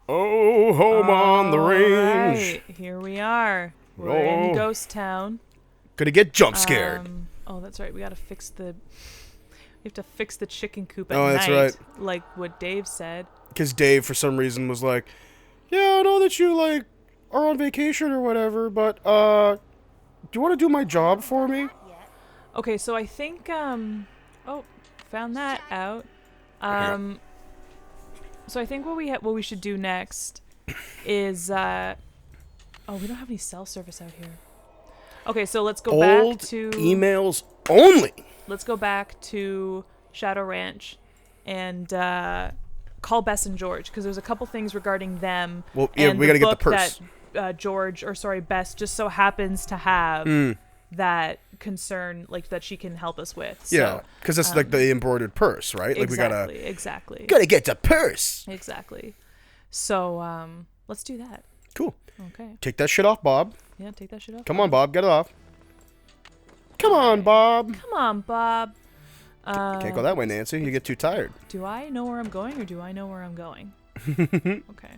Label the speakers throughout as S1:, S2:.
S1: Oh, home on the range.
S2: Right, here we are. We're in Ghost Town.
S1: Gonna get jump scared.
S2: Oh, that's right. We gotta fix the. We have to fix the chicken coop at
S1: Oh,
S2: night.
S1: that's right.
S2: Like what Dave said.
S1: Because Dave, for some reason, was like, "Yeah, I know that you like are on vacation or whatever, but do you want to do my job for me?"
S2: Okay, so I think oh, found that out. So I think what we should do next is oh, we don't have any cell service out here. Okay, so let's go
S1: Old
S2: back to
S1: emails only.
S2: Let's go back to Shadow Ranch and call Bess and George because there's a couple things regarding them.
S1: Well, yeah,
S2: and
S1: we gotta get the purse.
S2: That Bess just so happens to have that concern, like that she can help us with. So,
S1: Yeah, because that's like the embroidered purse, right? Like
S2: exactly.
S1: we gotta get the purse.
S2: Exactly. So let's do that.
S1: Cool.
S2: Okay.
S1: Take that shit off, Bob.
S2: Yeah, take that shit off.
S1: Come on, Bob, get it off. Come on, Bob.
S2: Come on, Bob.
S1: Can't go that way, Nancy. You get too tired.
S2: Do I know where I'm going, or do I know where I'm going? Okay.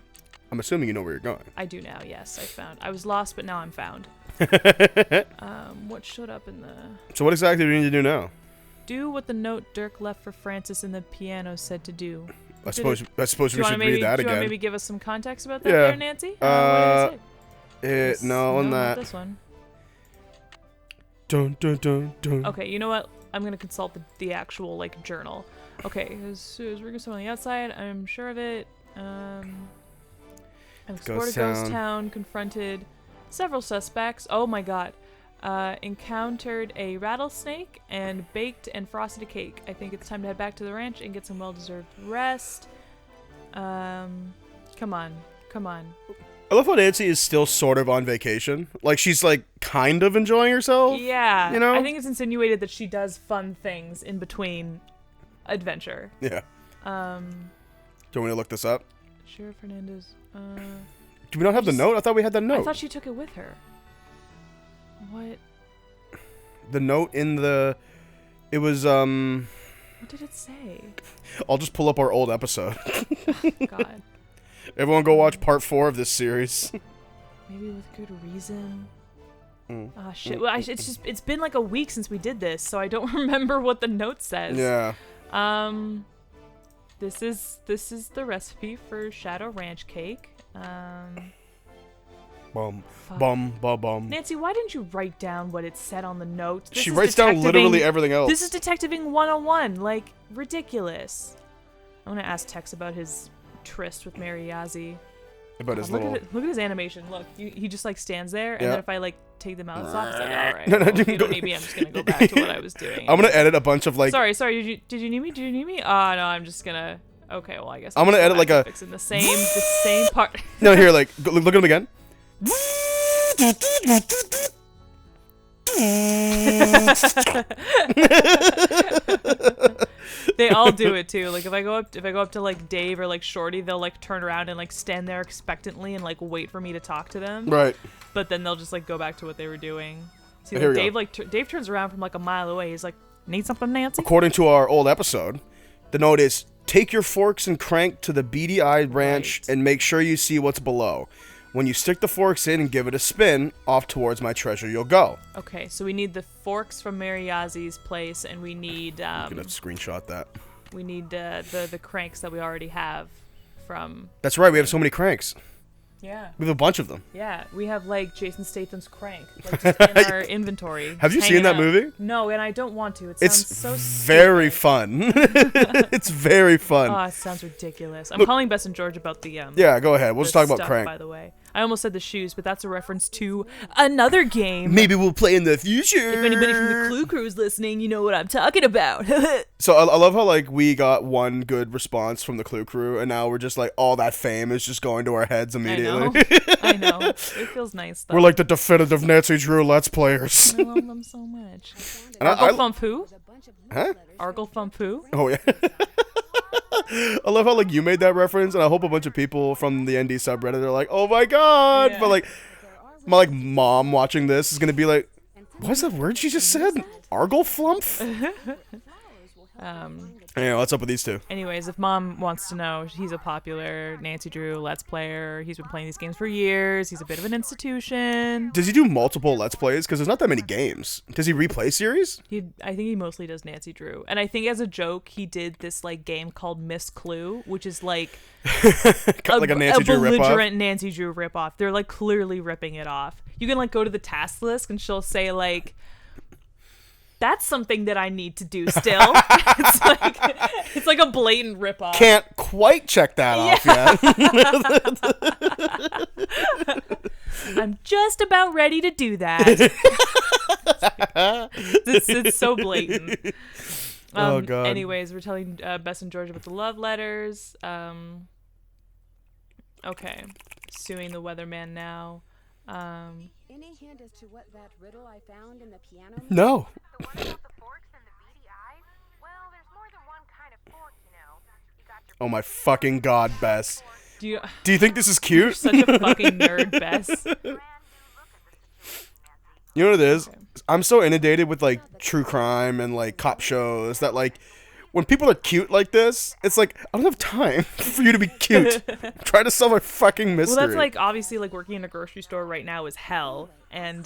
S1: I'm assuming you know where you're going.
S2: I do now, yes. I was lost, but now I'm found. What showed up in the...
S1: So what exactly do we need to do now?
S2: Do what the note Dirk left for Francis in the piano said to do.
S1: I suppose we should read that
S2: Do you want
S1: again.
S2: to maybe give us some context about that
S1: Yeah.
S2: there, Nancy? What did it say?
S1: No,
S2: not
S1: that.
S2: this one.
S1: Dun, dun, dun, dun.
S2: Okay, you know what? I'm going to consult the actual, like, journal. Okay, it was ringing someone on the outside. I'm sure of it. I've explored a ghost town, confronted several suspects. Oh my god. Encountered a rattlesnake and baked and frosted a cake. I think it's time to head back to the ranch and get some well-deserved rest. Come on.
S1: I love how Nancy is still sort of on vacation. Like, she's, like, kind of enjoying herself.
S2: Yeah.
S1: You know?
S2: I think it's insinuated that she does fun things in between adventure.
S1: Yeah. Do you want me to look this up?
S2: Sheriff Hernandez.
S1: Do we not have the note? I thought we had the note.
S2: I thought she took it with her. What?
S1: The note in the... It was,
S2: What did it say?
S1: I'll just pull up our old episode.
S2: God.
S1: Everyone go watch part 4 of this series.
S2: Maybe with good reason. Ah, shit. Well, it's been like a week since we did this, so I don't remember what the note says.
S1: Yeah.
S2: This is the recipe for Shadow Ranch cake.
S1: Bum,
S2: Fuck.
S1: bum, bum, bum.
S2: Nancy, why didn't you write down what it said on the note?
S1: She writes down literally everything else.
S2: This is detectiving 101. Like, ridiculous. I'm gonna ask Tex about his tryst with Mary Yazzie.
S1: About his
S2: look
S1: little...
S2: at look at his animation. Look, he just like stands there, and
S1: Yeah.
S2: then if I like take the mouse off, it's like, all right,
S1: No,
S2: well,
S1: you
S2: if
S1: can
S2: you don't
S1: go-
S2: need me, I'm just gonna go back to what I was doing.
S1: I'm gonna edit a bunch of like...
S2: Sorry. Did you need me? Did you need me? Oh no, I'm just gonna. Okay, well I guess
S1: I'm gonna
S2: just go
S1: edit like
S2: back to
S1: a-
S2: fixing the same part.
S1: No, here, like, look at him again.
S2: They all do it too. Like if I go up to like Dave or like Shorty, they'll like turn around and like stand there expectantly and like wait for me to talk to them.
S1: Right.
S2: But then they'll just like go back to what they were doing. See,
S1: Here
S2: like,
S1: we
S2: Dave Dave turns around from like a mile away. He's like, "Need something, Nancy?"
S1: According to our old episode, the note is, take your forks and crank to the beady-eyed ranch
S2: Right.
S1: and make sure you see what's below. When you stick the forks in and give it a spin, off towards my treasure you'll go.
S2: Okay, so we need the forks from Mary Yazzie's place, and we need
S1: I'm gonna screenshot that.
S2: the cranks that we already have from.
S1: That's right, we have so many cranks.
S2: Yeah.
S1: We have a bunch of them.
S2: Yeah, we have like Jason Statham's crank like, just in our inventory.
S1: Have you
S2: just
S1: seen
S2: hanging
S1: that
S2: out.
S1: movie?
S2: No, and I don't want to. It
S1: It's
S2: sounds so
S1: very
S2: stupid.
S1: fun. It's very fun.
S2: Oh, it sounds ridiculous. I'm calling Bess and George about the
S1: Yeah, go ahead. We'll just talk about
S2: stuff,
S1: crank.
S2: By the way, I almost said the shoes, but that's a reference to another game.
S1: Maybe we'll play in the future.
S2: If anybody from the Clue Crew is listening, you know what I'm talking about.
S1: So I love how like we got one good response from the Clue Crew, and now we're just like all that fame is just going to our heads immediately.
S2: I know. It feels nice though.
S1: We're like the definitive Nancy Drew Let's Players.
S2: I love them so much.
S1: And
S2: Argle Thump who?
S1: Huh?
S2: Argle Thump who?
S1: Oh yeah. I love how like you made that reference, and I hope a bunch of people from the ND subreddit are like, "Oh my god!"
S2: Yeah.
S1: But like, my like mom watching this is gonna be like, "What's that word she just said? Argle flump?" Yeah, what's up with these two?
S2: Anyways, if mom wants to know, he's a popular Nancy Drew Let's Player. He's been playing these games for years. He's a bit of an institution.
S1: Does he do multiple Let's Plays? Because there's not that many games. Does he replay series?
S2: I think he mostly does Nancy Drew. And I think as a joke, he did this like game called Miss Clue, which is like
S1: like a Nancy Drew
S2: belligerent
S1: ripoff?
S2: Nancy Drew ripoff. They're like clearly ripping it off. You can like go to the task list and she'll say like, that's something that I need to do still. it's like a blatant ripoff.
S1: Can't quite check that off yet.
S2: I'm just about ready to do that. It's so blatant.
S1: Oh, God.
S2: Anyways, we're telling Bess and George about the love letters. Okay. Suing the weatherman now.
S3: Any hint as to what that riddle I found in the piano?
S1: No.
S4: The one about the forks and the beady eyes? Well, there's more than one kind of fork, you know. You got your
S1: Oh my fucking God, Bess.
S2: Do you
S1: Do you think this is cute?
S2: such a fucking nerd, Bess?
S4: brand new look at the situation, Nancy.
S1: You know what it is?
S2: Okay.
S1: I'm so inundated with like true crime and like cop shows that like when people are cute like this, it's like I don't have time for you to be cute. Try to solve a fucking mystery.
S2: Well, that's like obviously like working in a grocery store right now is hell, and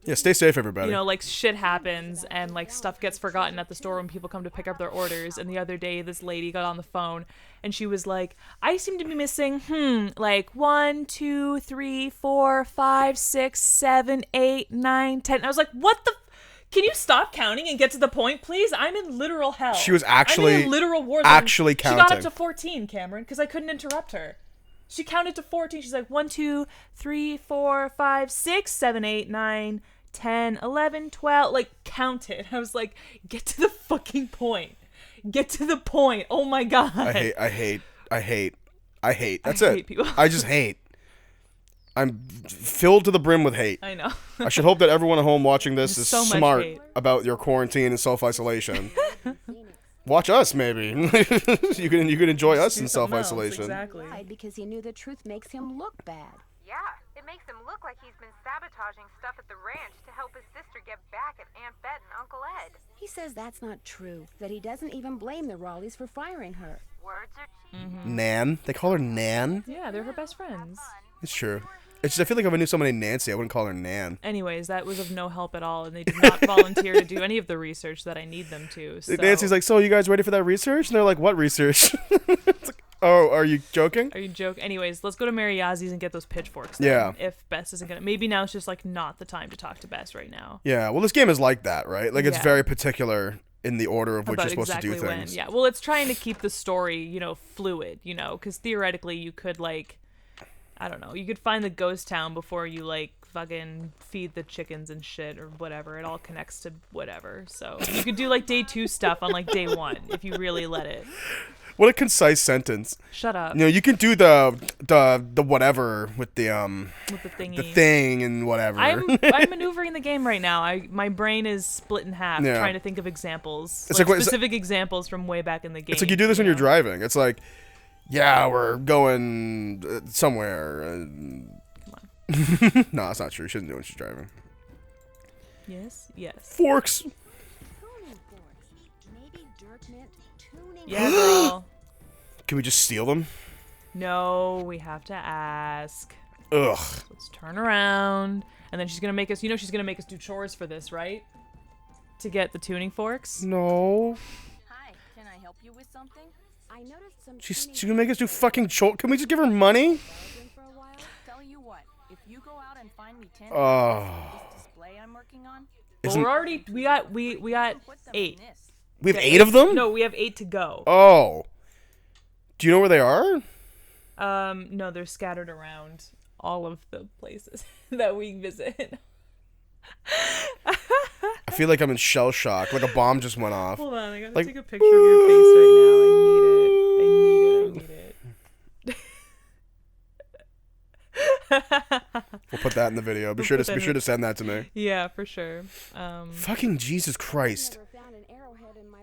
S1: yeah, stay safe, everybody.
S2: you know, like shit happens and like stuff gets forgotten at the store when people come to pick up their orders. And the other day, this lady got on the phone and she was like, I seem to be missing, like 1, 2, 3, 4, 5, 6, 7, 8, 9, 10. I was like, what the? Can you stop counting and get to the point, please? I'm in literal hell.
S1: She was actually-
S2: I'm in a literal war zone.
S1: actually
S2: She got up
S1: counting.
S2: to 14, Cameron, because I couldn't interrupt her. She counted to 14. She's like 1, 2, 3, 4, 5, 6, 7, 8, 9, 10, 11, 12. Like, counted. I was like, get to the fucking point. Get to the point. Oh my God.
S1: I hate. That's
S2: I
S1: it.
S2: hate people.
S1: I just hate. I'm filled to the brim with hate.
S2: I know.
S1: I should hope that everyone at home watching this is
S2: So much
S1: smart
S2: hate.
S1: about your quarantine and self-isolation. Watch us, maybe. you can enjoy us
S2: Do
S1: in
S2: something else,
S1: self-isolation.
S2: Exactly.
S3: Lied because he knew the truth makes him look bad.
S4: Yeah, it makes him look like he's been sabotaging stuff at the ranch to help his sister get back at Aunt Bet and Uncle Ed.
S3: He says that's not true, that he doesn't even blame the Raleighs for firing her.
S4: Words are cheap.
S1: Nan? They call her Nan?
S2: Yeah, they're her best friends.
S1: It's true. It's just, I feel like if I knew someone named Nancy, I wouldn't call her Nan.
S2: Anyways, that was of no help at all, and they did not volunteer to do any of the research that I need them to. So.
S1: Nancy's like, so you guys ready for that research? And they're like, what research? It's like, oh, are you joking?
S2: Are you joking? Anyways, let's go to Mary Yazzie and get those pitchforks. Then,
S1: Yeah.
S2: If Bess isn't gonna, maybe now it's just like not the time to talk to Bess right now.
S1: Yeah, well, this game is like that, right? Like, it's
S2: Yeah.
S1: very particular in the order of which
S2: About
S1: you're supposed
S2: exactly
S1: to do
S2: when.
S1: things.
S2: Yeah. Well, it's trying to keep the story, fluid. Because theoretically, you could like, I don't know, you could find the ghost town before you like fucking feed the chickens and shit or whatever. It all connects to whatever. So you could do like day 2 stuff on like day 1 if you really let it.
S1: What a concise sentence.
S2: Shut up.
S1: You can do the whatever with the
S2: With the thingy.
S1: the thing and whatever.
S2: I'm maneuvering the game right now. My brain is split in half
S1: Yeah.
S2: trying to think of examples,
S1: It's
S2: like
S1: like what-
S2: specific examples from way back in the game.
S1: It's like you do this when you're
S2: know?
S1: driving. It's like, yeah, we're going somewhere. No, that's not true. She doesn't do it when she's driving.
S2: Yes.
S1: Forks.
S3: Tuning forks. Maybe Dirk meant tuning.
S2: Yeah, girl.
S1: Can we just steal them?
S2: No, we have to ask.
S1: Ugh.
S2: Let's turn around, and then she's gonna make us. She's gonna make us do chores for this, right? To get the tuning forks.
S1: No.
S5: Hi, can I help you with something?
S3: I noticed some.
S1: She's
S3: tuning
S1: gonna make us do fucking chore. Can we just give her money?
S3: bargain for a while.
S5: Tell you what, if you go out and find me 10
S1: Oh.
S5: this display I'm working on,
S2: Well,
S1: Isn't-
S2: we're already we got
S5: put them
S2: 8.
S5: in this.
S1: We have 8 of them?
S2: No, we have 8 to go.
S1: Oh. Do you know where they are?
S2: No, they're scattered around all of the places that we visit.
S1: I feel like I'm in shell shock. Like a bomb just went off.
S2: Hold on, I gotta
S1: Like,
S2: take a picture of your face right now. I need it.
S1: We'll put that in the video. Be sure
S2: put that
S1: to
S2: in.
S1: send that to me.
S2: Yeah, for sure.
S1: Fucking Jesus Christ.
S3: Never found an arrowhead in my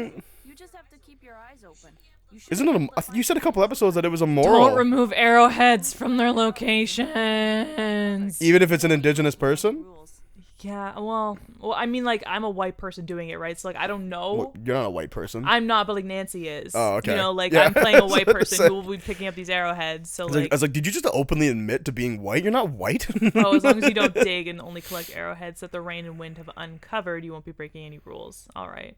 S3: life.
S5: You just have to keep your eyes open. You should
S1: Isn't it you said a couple episodes that it was immoral.
S2: Don't remove arrowheads from their locations.
S1: Even if it's an indigenous person?
S5: rules.
S2: Yeah, well, I mean, like, I'm a white person doing it, right? So, like, I don't know.
S1: Well, you're not a white person.
S2: I'm not, but, like, Nancy is.
S1: Oh, okay.
S2: You know, like,
S1: Yeah.
S2: I'm playing a
S1: I was
S2: white
S1: about to
S2: person
S1: say.
S2: who will be picking up these arrowheads. So,
S1: I was like, did you just openly admit to being white? You're not white.
S2: oh, as long as you don't dig and only collect arrowheads that the rain and wind have uncovered, you won't be breaking any rules. All right.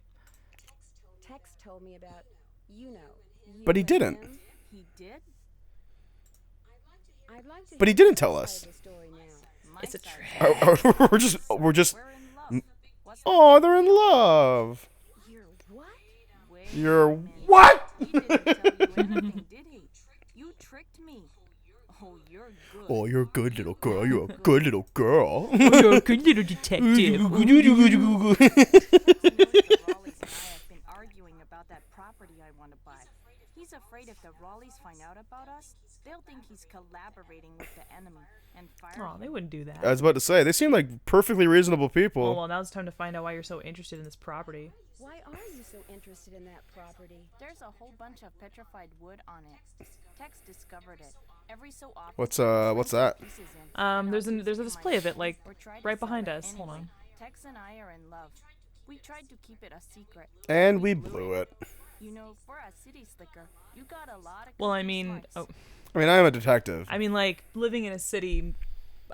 S3: Tex told me about, you know. You
S1: But he
S3: and
S1: didn't.
S3: him.
S5: He did?
S3: I'd like to
S1: But he
S3: hear
S1: didn't
S3: your
S1: tell
S3: side
S1: us.
S3: of the story now.
S5: My
S2: It's a
S5: side.
S2: trap.
S1: we're just.
S5: We're in love. What's
S1: Oh, they're in love.
S3: You're what?
S5: Wait
S1: You're
S5: a minute.
S1: what?
S5: He didn't tell you anything, did he? You tricked me. Oh, you're good.
S1: Oh, you're a good little girl. You're a good little girl.
S2: You're a good little detective.
S5: The Raleighs and I have been arguing about that property I want to buy. He's afraid if the Raleighs find out about us, they'll think he's collaborating with the enemy and fire
S2: Oh,
S5: him.
S2: they wouldn't do that.
S1: I was about to say they seem like perfectly reasonable people.
S2: Well, now it's time to find out why you're so interested in this property.
S3: Why are you so interested in that property?
S5: There's a whole bunch of petrified wood on it. Tex discovered it. Every so often.
S1: What's
S5: he
S1: what's
S5: brings
S1: that?
S5: pieces in, and
S2: There's
S5: I'll
S2: there's a
S5: use it
S2: display of
S5: for
S2: it, like,
S5: myself or try to
S2: right
S5: sell
S2: behind
S5: it
S2: us. Hold
S5: anyway.
S2: on.
S5: Tex and I are in love. We tried to keep it a secret.
S1: And we blew it.
S5: You know, for a city slicker, you got a lot of.
S2: Well, I
S5: cooking
S2: mean,
S5: spice.
S1: I mean, I am a detective.
S2: I mean, like, living in a city,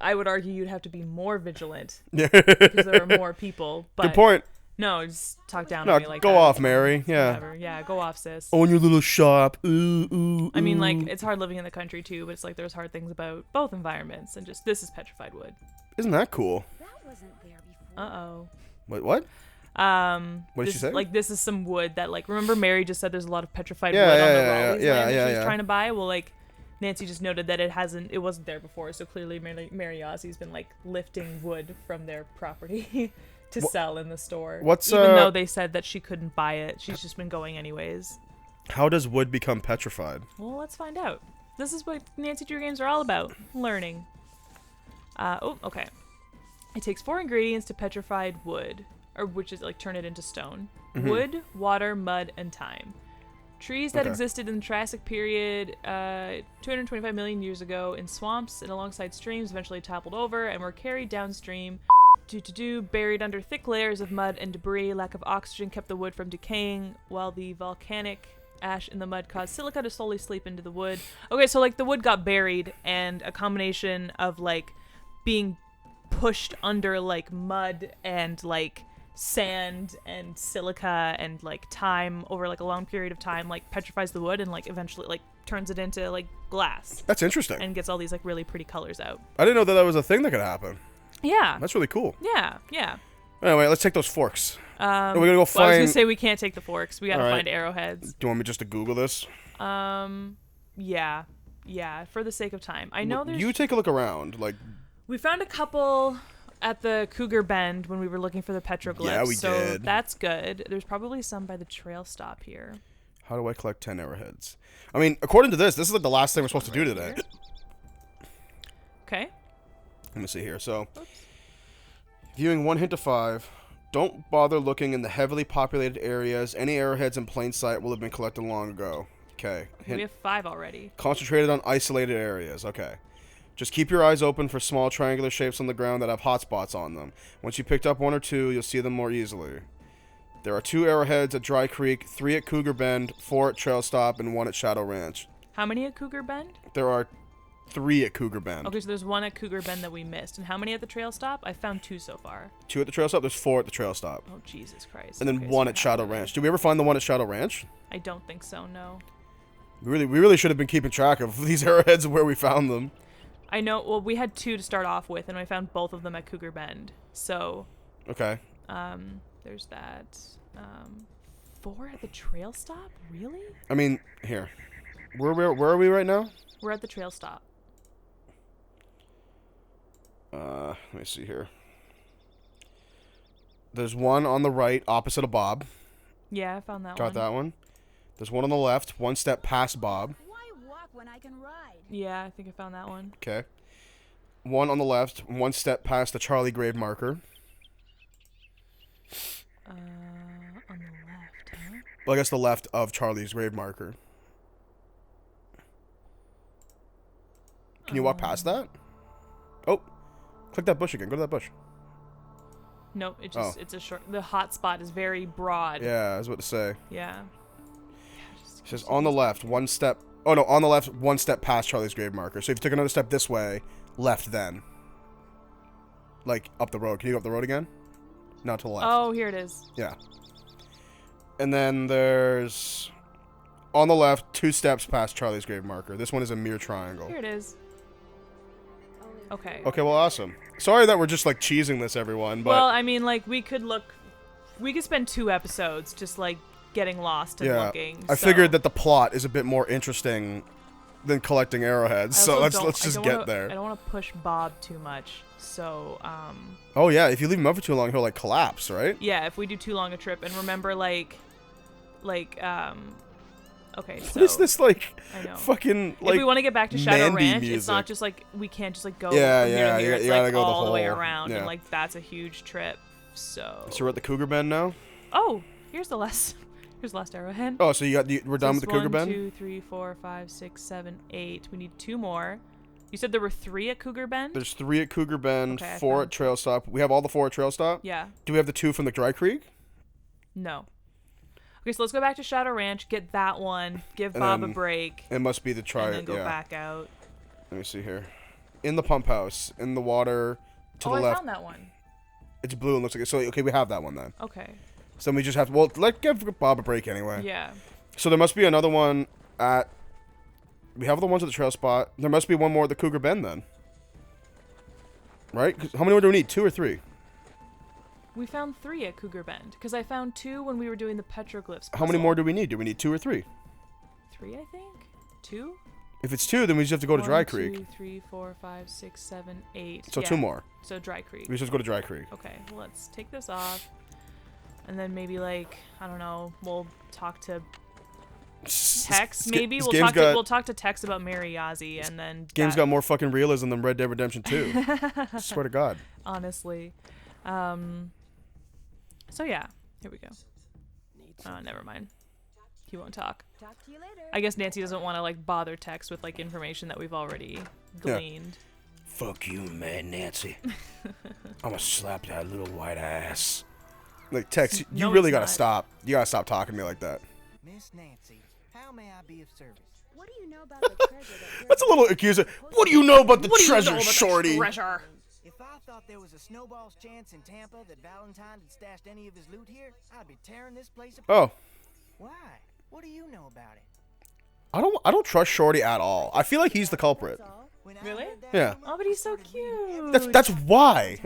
S2: I would argue you'd have to be more vigilant
S1: Yeah.
S2: because there are more people. But
S1: Good point.
S2: no, just talk down
S1: No,
S2: on me like
S1: go
S2: that.
S1: off, Mary. Yeah.
S2: Whatever. Yeah, go off, sis.
S1: Own your little shop. Ooh, ooh.
S2: I mean, like,
S1: ooh.
S2: it's hard living in the country too, but it's like there's hard things about both environments, and just this is petrified wood.
S1: Isn't that cool?
S3: That wasn't there before.
S2: Uh
S1: Wait, what?
S2: oh.
S1: What did she
S2: This-
S1: say?
S2: Like, this is some wood that, like, remember Mary just said there's a lot of petrified
S1: Yeah,
S2: wood
S1: yeah,
S2: on the
S1: yeah,
S2: Raleigh's
S1: yeah,
S2: land that
S1: yeah,
S2: she was
S1: yeah.
S2: trying to buy. Well, like, Nancy just noted that it wasn't there before, so clearly Mary Ozzie's been, like, lifting wood from their property to sell in the store.
S1: what's,
S2: Even though
S1: uh,
S2: they said that she couldn't buy it, she's just been going anyways.
S1: How does wood become petrified?
S2: Well, let's find out. This is what Nancy Drew games are all about. Learning. Okay. It takes 4 ingredients to petrified wood, or which is like turn it into stone.
S1: Mm-hmm.
S2: Wood, water, mud, and time. Trees that
S1: Okay.
S2: existed in the Triassic period 225 million years ago in swamps and alongside streams eventually toppled over and were carried downstream. Buried under thick layers of mud and debris. Lack of oxygen kept the wood from decaying, while the volcanic ash in the mud caused silica to slowly seep into the wood. Okay, so like the wood got buried, and a combination of like being pushed under like mud and like sand and silica and like time over like a long period of time like petrifies the wood and like eventually like turns it into like glass
S1: That's interesting.
S2: and gets all these like really pretty colors out.
S1: I didn't know that was a thing that could happen.
S2: Yeah.
S1: That's really cool.
S2: Yeah.
S1: Anyway, let's take those forks.
S2: We're
S1: gonna go
S2: I was
S1: find.
S2: gonna say we can't take the forks. We gotta
S1: All right.
S2: find arrowheads.
S1: Do you want me just to Google this?
S2: Yeah. For the sake of time, I know there's.
S1: You take a look around. Like,
S2: We found a couple at the Cougar Bend when we were looking for the petroglyphs.
S1: Yeah, we
S2: so
S1: did.
S2: that's good. There's probably some by the trail stop here.
S1: how do I collect 10 arrowheads? I mean, according to this is like the last thing we're supposed to do today.
S2: Okay.
S1: Let me see here. So, viewing 1 hint to 5. Don't bother looking in the heavily populated areas. Any arrowheads in plain sight will have been collected long ago. Okay.
S2: We have 5 already.
S1: Concentrated on isolated areas. Okay. Just keep your eyes open for small triangular shapes on the ground that have hot spots on them. Once you picked up 1 or 2, you'll see them more easily. There are 2 arrowheads at Dry Creek, 3 at Cougar Bend, 4 at Trail Stop, and 1 at Shadow Ranch.
S2: How many at Cougar Bend?
S1: There are 3 at Cougar Bend.
S2: Okay, so there's 1 at Cougar Bend that we missed. And how many at the trail stop? I found 2 so far.
S1: 2 at the Trail Stop, there's 4 at the Trail Stop.
S2: Oh, Jesus Christ.
S1: And then
S2: Okay,
S1: 1
S2: so
S1: at
S2: we have
S1: Shadow
S2: one.
S1: Ranch. Did we ever find the one at Shadow Ranch?
S2: I don't think so, no.
S1: We really should have been keeping track of these arrowheads and where we found them.
S2: I know, well, we had 2 to start off with, and I found both of them at Cougar Bend. So,
S1: Okay.
S2: there's that. 4 at the trail stop? Really?
S1: I mean, here. Where are we right now?
S2: We're at the trail stop.
S1: Let me see here. There's 1 on the right opposite of Bob.
S2: Yeah, I found that
S1: Got
S2: one.
S1: that one. There's 1 on the left, 1 step past Bob.
S3: Why walk when I can ride?
S2: Yeah, I think I found that one.
S1: Okay. 1 on the left, 1 step past the Charlie grave marker.
S2: On the left, huh?
S1: Well, I guess the left of Charlie's grave marker. Can you walk past that? Oh, click that bush again. Go to that bush.
S2: Nope, it just it's a short. The hot spot is very broad.
S1: Yeah, I was about to say.
S2: Yeah.
S1: It says on the left, one step. Oh no, on the left, one step past Charlie's grave marker. So if you took another step this way, left then. Like up the road. Can you go up the road again? No, to the left.
S2: Oh, here it is.
S1: Yeah. And then there's on the left, 2 steps past Charlie's grave marker. This one is a mere triangle.
S2: Here it is. Okay.
S1: Okay, well, awesome. Sorry that we're just like cheesing this, everyone. But
S2: Well, I mean, like we could spend 2 episodes just like getting lost and
S1: yeah,
S2: looking.
S1: I figured that the plot is a bit more interesting than collecting arrowheads. So let's just get there.
S2: I don't want to push Bob too much. So
S1: Oh yeah, if you leave him up for too long, he'll like collapse, right?
S2: yeah, if we do too long a trip, and remember like okay, so
S1: What is this like?
S2: I know.
S1: Fucking
S2: If
S1: like.
S2: we want to get back to Shadow
S1: Mandy
S2: Ranch, it's not
S1: music.
S2: just like we can't just like go
S1: Yeah,
S2: from here
S1: yeah,
S2: to here.
S1: you
S2: It's
S1: gotta
S2: like
S1: go the
S2: all the way
S1: whole-
S2: around,
S1: yeah.
S2: and like that's a huge trip. So
S1: So we're at the Cougar Bend now.
S2: oh, here's the last arrowhead.
S1: Oh, so we're done with the Cougar Bend.
S2: 1, 2, 3, 4, 5, 6, 7, 8. We need 2 more. You said there were 3 at Cougar Bend?
S1: There's 3 at Cougar Bend,
S2: Okay, I
S1: 4
S2: found-
S1: at Trail Stop. We have all the 4 at Trail Stop.
S2: Yeah.
S1: Do we have the 2 from the Dry Creek?
S2: No. Okay, so let's go back to Shadow Ranch, get that one, give
S1: And
S2: Bob a
S1: then
S2: break,
S1: It must be the
S2: and then go
S1: yeah.
S2: back out.
S1: Let me see here. In the pump house, in the water, to
S2: Oh,
S1: the
S2: I
S1: left.
S2: found that one.
S1: It's blue and looks like it. So okay, we have that one then.
S2: Okay.
S1: So then we just have to. Well, give Bob a break anyway.
S2: Yeah.
S1: So there must be another one at. We have the ones at the Trail Spot. There must be one more at the Cougar Bend then. Right? 'Cause how many more do we need? 2 or 3?
S2: We found 3 at Cougar Bend, because I found 2 when we were doing the petroglyphs
S1: How many
S2: puzzle.
S1: more do we need? Do we need 2 or 3?
S2: 3, I think? 2?
S1: If it's 2, then we just have to go to Dry
S2: 1,
S1: Creek.
S2: 2, 3, 4, 5, 6, 7, 8.
S1: So
S2: yeah.
S1: 2 more.
S2: So Dry Creek.
S1: We just go to Dry Creek.
S2: Okay, well, let's take this off. And then maybe, like, I don't know, we'll talk to Tex, maybe?
S1: This
S2: We'll
S1: game's
S2: talk,
S1: got,
S2: to, we'll talk to Tex about Mary Yazi, and then...
S1: game's
S2: that-
S1: got more fucking realism than Red Dead Redemption 2. I swear to God.
S2: Honestly. So, yeah. Here we go. Never mind. He won't talk.
S3: Talk to you later.
S2: I guess Nancy doesn't want to, like, bother Tex with, like, information that we've already gleaned.
S1: Fuck you, man, Nancy. I'm gonna slap that little white ass. Like, Tex, you
S2: No,
S1: really
S2: it's
S1: gotta
S2: not.
S1: stop. You gotta stop talking to me like that.
S6: Miss Nancy, how may I be of service?
S3: What do you know about the treasure that
S1: That's a little accuser. What do you know about the treasure, Shorty?
S2: Treasure?
S6: If I thought there was a snowball's chance in Tampa that Valentine had stashed any of his loot here, I'd be tearing this place apart.
S1: Oh,
S6: Why? What do you know about it?
S1: I don't trust Shorty at all. I feel like he's the culprit.
S6: When I
S2: Really?
S6: heard that
S1: Yeah.
S6: rumor,
S2: Oh, but he's
S6: I
S2: so
S6: started reading
S2: cute.
S1: That's why.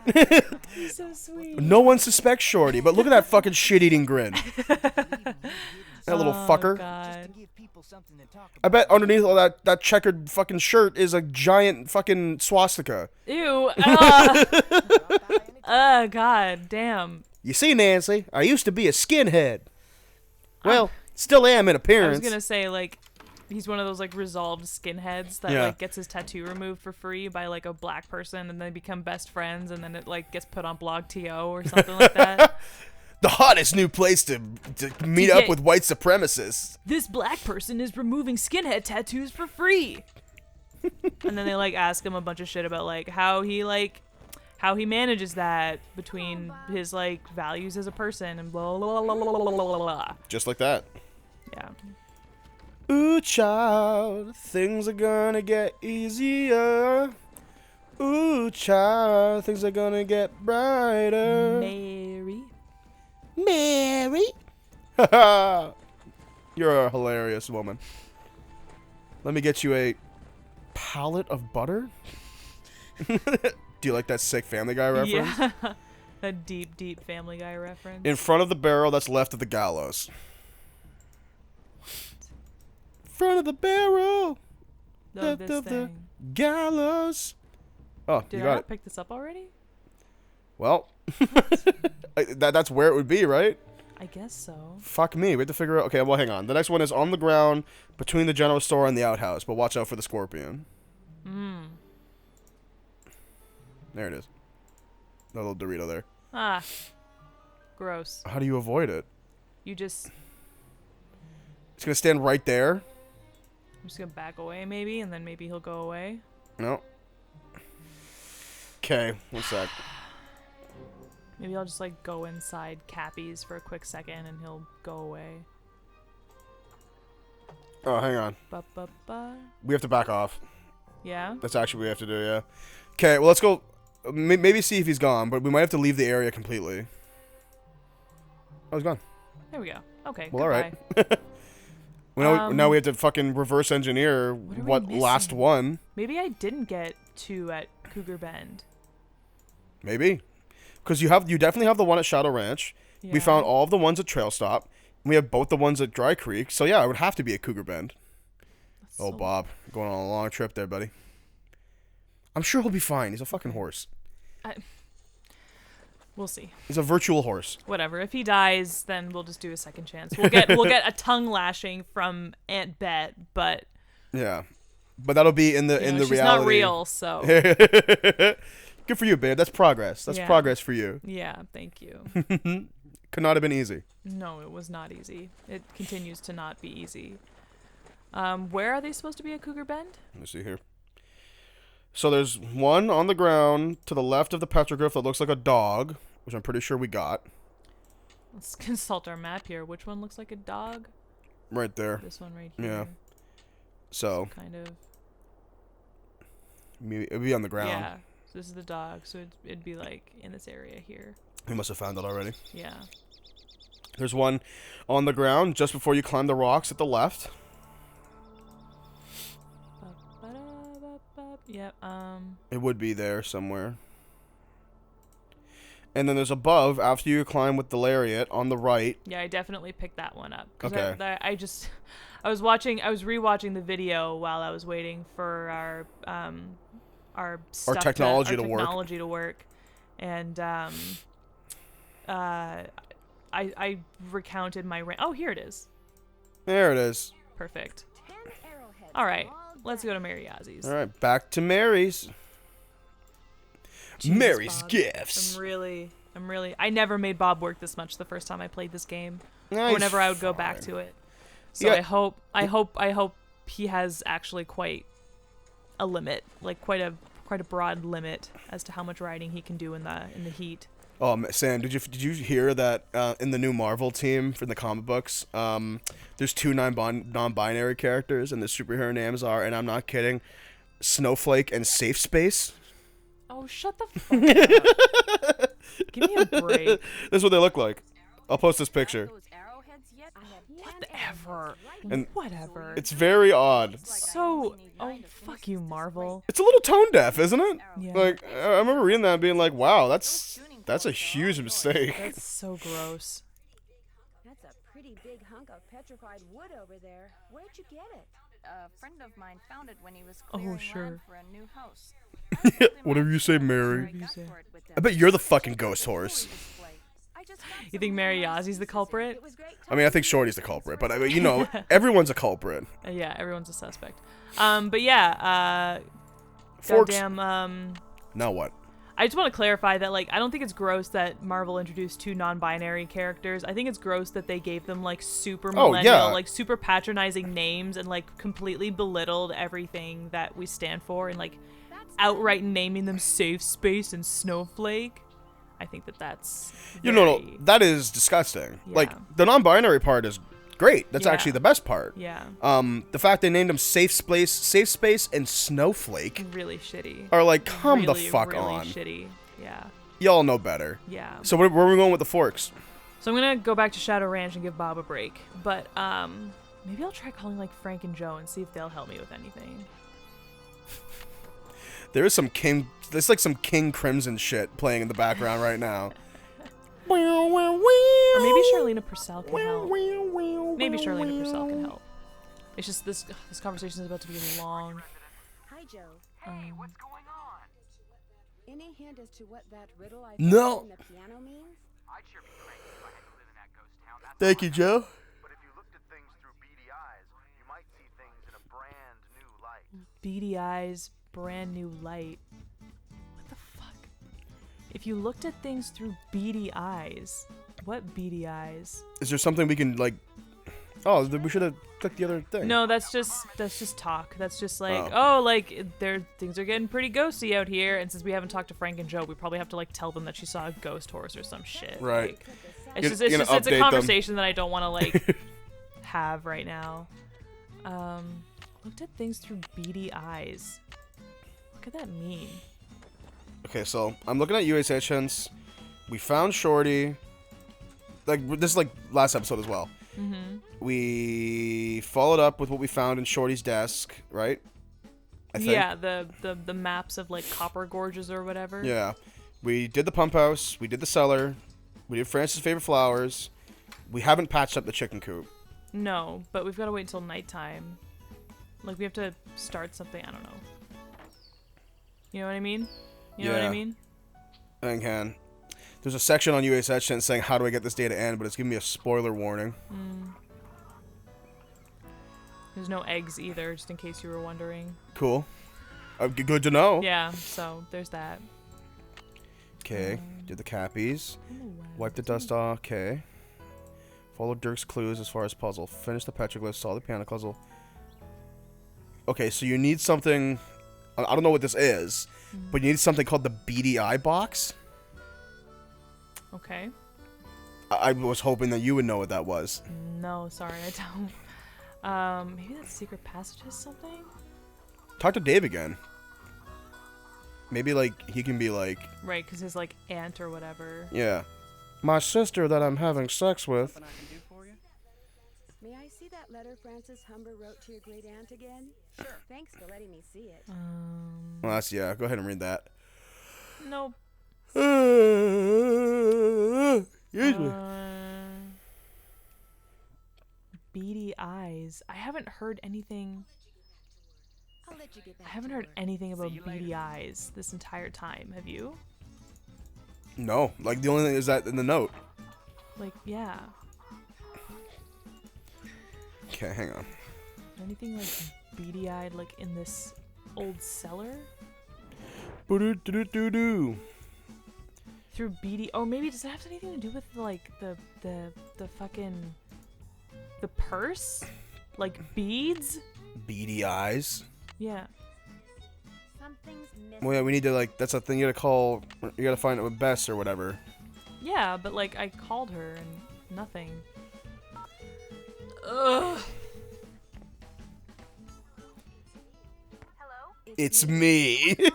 S2: He's so sweet.
S1: No one suspects Shorty, but look at that fucking shit-eating grin. That little fucker.
S2: God.
S6: to give people something to talk
S1: I
S6: about.
S1: bet underneath all that checkered fucking shirt is a giant fucking swastika.
S2: Ew. God damn.
S1: You see, Nancy, I used to be a skinhead. Well, still am in
S2: I
S1: appearance.
S2: was gonna say, like, he's one of those, like, resolved skinheads that,
S1: Yeah.
S2: like, gets his tattoo removed for free by, like, a black person, and they become best friends, and then it, like, gets put on Blog TO or something like that.
S1: The hottest new place to meet up
S2: get-
S1: with white supremacists.
S2: This black person is removing skinhead tattoos for free. And then they, like, ask him a bunch of shit about, like, how he manages that between his, like, values as a person and blah, blah, blah, blah, blah, blah, blah.
S1: Just like that.
S2: Yeah.
S1: Ooh, child, things are gonna get easier. Ooh, child, things are gonna get brighter.
S2: Mary.
S1: Mary. You're a hilarious woman. Let me get you a pallet of butter. Do you like that sick Family Guy reference?
S2: Yeah. A deep, deep Family Guy reference.
S1: In front of the barrel that's left of the gallows. Front of the barrel,
S2: Of
S1: left
S2: this
S1: of the
S2: thing.
S1: gallows. Oh,
S2: Did
S1: you
S2: I
S1: got
S2: not
S1: it.
S2: pick this up already?
S1: Well, that's where it would be, right?
S2: I guess so.
S1: Fuck me. We have to figure out. Okay, well, hang on. The next one is on the ground between the general store and the outhouse, but watch out for the scorpion. There it is. That little Dorito there.
S2: Ah. Gross.
S1: How do you avoid it?
S2: You just...
S1: It's gonna stand right there.
S2: I'm just gonna back away maybe, and then maybe he'll go away.
S1: No. Okay, one sec.
S2: Maybe I'll just like go inside Cappy's for a quick second and he'll go away.
S1: Oh, hang on.
S2: Ba-ba-ba.
S1: We have to back off.
S2: Yeah?
S1: That's actually what we have to do, yeah. Okay, well, let's go. Maybe see if he's gone, but we might have to leave the area completely. Oh, he's gone.
S2: There we go. Okay,
S1: Well,
S2: goodbye.
S1: alright. Now we have to fucking reverse engineer what last
S2: missing?
S1: one.
S2: Maybe I didn't get 2 at Cougar Bend.
S1: Maybe. Because you definitely have the one at Shadow Ranch.
S2: Yeah.
S1: We found all of the ones at Trail Stop. We have both the ones at Dry Creek. So, yeah, it would have to be at Cougar Bend.
S2: That's
S1: Oh,
S2: so-
S1: Bob. Going on a long trip there, buddy. I'm sure he'll be fine. He's a fucking horse.
S2: We'll see.
S1: He's a virtual horse.
S2: Whatever. If he dies, then we'll just do a second chance. We'll get a tongue lashing from Aunt Bet, but
S1: Yeah. But that'll be in the
S2: she's
S1: reality.
S2: not real, so
S1: Good for you, babe. That's progress. That's
S2: Yeah.
S1: progress for you.
S2: yeah, thank you.
S1: Could not have been easy.
S2: No, it was not easy. It continues to not be easy. Where are they supposed to be at Cougar Bend?
S1: Let me see here. So there's one on the ground to the left of the petroglyph that looks like a dog, which I'm pretty sure we got.
S2: Let's consult our map here. Which one looks like a dog?
S1: Right there.
S2: This one right here.
S1: Yeah. So
S2: Kind of.
S1: it'd be on the ground.
S2: Yeah. So this is the dog. So it'd be like in this area here.
S1: We must have found it already.
S2: Yeah.
S1: There's one on the ground just before you climb the rocks at the left.
S2: Yep.
S1: It would be there somewhere. And then there's above, after you climb with the lariat, on the right.
S2: Yeah, I definitely picked that one up. 'Cause
S1: Okay.
S2: I was rewatching the video while I was waiting for our stuff
S1: technology
S2: to
S1: to work.
S2: Technology to work, and I recounted my oh, here it is.
S1: There it is.
S2: Perfect.
S3: 10 arrowheads.
S2: All right,
S3: all
S2: let's
S3: done.
S2: go to Mary Yazzy's.
S1: All right, back to Mary's.
S2: Jesus,
S1: Mary's
S2: Bob.
S1: gifts.
S2: I never made Bob work this much the first time I played this game.
S1: Nice.
S2: Or whenever I would go back to it. So
S1: Yeah.
S2: I hope he has actually quite a limit, like quite a broad limit as to how much riding he can do in the heat.
S1: Sam, did you hear that in the new Marvel team for the comic books, there's 2 non-binary characters and the superhero names are, and I'm not kidding, Snowflake and Safe Space?
S2: Oh, shut the fuck up. Give me a break.
S1: This is what they look like. I'll post this picture.
S5: Those arrowheads yet?
S3: I have 10
S2: Whatever.
S3: arrowheads right
S1: And-
S2: Whatever.
S1: It's very odd.
S2: So, oh, fuck you, Marvel.
S1: It's a little tone deaf, isn't it?
S2: Yeah.
S1: Like, I remember reading that and being like, wow, that's a huge mistake.
S2: That's so gross.
S3: That's a pretty big hunk of petrified wood over there. Where'd you get it?
S5: A friend of mine found it when he was
S2: Oh,
S5: clearing
S2: sure.
S5: land for a new house.
S1: Whatever you say, Mary.
S2: Whatever you say.
S1: I bet you're the fucking ghost horse.
S2: You think Mary Yazzy's the culprit?
S3: It was great.
S1: I mean, I think Shorty's the culprit, but you know, everyone's a culprit.
S2: Yeah, everyone's a suspect. But yeah,
S1: Forks.
S2: goddamn,
S1: Now what?
S2: I just want to clarify that, like, I don't think it's gross that Marvel introduced 2 non-binary characters. I think it's gross that they gave them, like, super
S1: Oh,
S2: millennial,
S1: yeah.
S2: like, super patronizing names and, like, completely belittled everything that we stand for and, like, outright naming them Safe Space and Snowflake. I think that's
S1: No,
S2: very-
S1: that is disgusting.
S2: Yeah.
S1: Like, the non-binary part is great. That's
S2: Yeah.
S1: actually the best part.
S2: Yeah,
S1: The fact they named them Safe Space, and Snowflake
S2: really shitty.
S1: are like, come the
S2: Really,
S1: fuck
S2: really
S1: on.
S2: shitty. Yeah,
S1: Y'all know better.
S2: yeah.
S1: So where are we going with the forks?
S2: So I'm gonna go back to Shadow Ranch and give Bob a break, but maybe I'll try calling like Frank and Joe and see if they'll help me with anything.
S1: There's some some King Crimson shit playing in the background right now.
S2: Or maybe Charlena Purcell can help. Maybe Charlena Purcell can help. It's just this conversation is about to be long.
S3: Hi, Joe.
S4: Hey, what's going on?
S3: Any hint as to what that riddle I
S1: No.
S3: found in the piano means?
S4: I'd sure be crazy if I had to live in that ghost town. That's
S1: Thank
S4: all
S1: you,
S4: I
S1: Joe.
S4: know. But if you looked at things through beady eyes, you might see things in a brand new light.
S2: Beady eyes, brand new light. What the fuck? If you looked at things through beady eyes, what beady eyes?
S1: Is there something we can like Oh, we should have clicked the other thing.
S2: No, that's just talk. That's just like,
S1: Oh.
S2: things are getting pretty ghosty out here, and since we haven't talked to Frank and Joe, we probably have to like tell them that she saw a ghost horse or some shit.
S1: Right.
S2: Like, it's
S1: You're gonna
S2: it's a
S1: update them.
S2: conversation that I don't want to like have right now. Looked at things through beady eyes. What could that mean?
S1: Okay, so I'm looking at USH hints. We found Shorty. Like this is like last episode as well.
S2: Mm-hmm.
S1: We followed up with what we found in Shorty's desk, right? I think.
S2: Yeah, the maps of like copper gorges or whatever.
S1: Yeah. We did the pump house. We did the cellar. We did Francis' favorite flowers. We haven't patched up the chicken coop.
S2: No, but we've got to wait until nighttime. Like we have to start something. I don't know. You know what I mean? You know what I
S1: Yeah.
S2: mean?
S1: I can. There's a section on USH hints saying how do I get this day to end, but it's giving me a spoiler warning.
S2: There's no eggs either, just in case you were wondering.
S1: Cool. Good to know.
S2: Yeah, so there's that.
S1: Okay. Did the cappies. Wipe the dust off. Okay. Follow Dirk's clues as far as puzzle. Finish the petroglyph. Solve the piano puzzle. Okay, so you need something. I don't know what this is, but you need something called the beady eye box.
S2: Okay.
S1: I was hoping that you would know what that was.
S2: No, sorry, I don't. Maybe that secret passage has something?
S1: Talk to Dave again. Maybe, like, he can be like...
S2: Right, because his, like, aunt or whatever.
S1: Yeah. My sister that I'm having sex with.
S6: Something I can do for you?
S3: May I see that letter Francis Humber wrote to your great aunt again? Sure. Thanks for letting me see it.
S1: Well, that's, yeah, go ahead and read that.
S2: Nope.
S1: Excuse me.
S2: Beady eyes. I haven't heard anything.
S3: I'll let you get back
S2: I haven't
S3: to
S2: heard
S3: work.
S2: anything about
S6: you
S2: beady
S6: later.
S2: eyes this entire time. Have you?
S1: No, like, the only thing is that in the note.
S2: Like, yeah.
S1: Okay, hang on.
S2: Anything like beady eyed, like in this old cellar?
S1: Boo-doo-doo-doo-doo.
S2: Through beady. Oh, maybe does it have anything to do with like the fucking the purse? Like beads?
S1: Beady eyes.
S2: Yeah.
S3: Something's missing.
S1: Well, yeah, we need to, like, that's a thing you gotta call, you gotta find it with Bess or whatever.
S2: Yeah, but like I called her and nothing. Ugh.
S4: Hello?
S1: It's me.
S3: For now.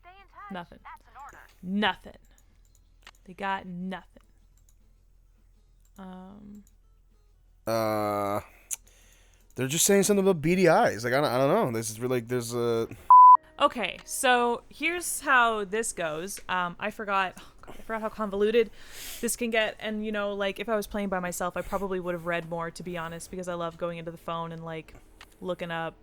S4: Stay in touch.
S2: Nothing.
S4: That's an order.
S2: Nothing. They got nothing.
S1: They're just saying something about beady eyes. Like, I don't know. This is really, like, there's a...
S2: Okay, so here's how this goes. I forgot how convoluted this can get, and you know, like if I was playing by myself, I probably would have read more, to be honest, because I love going into the phone and like looking up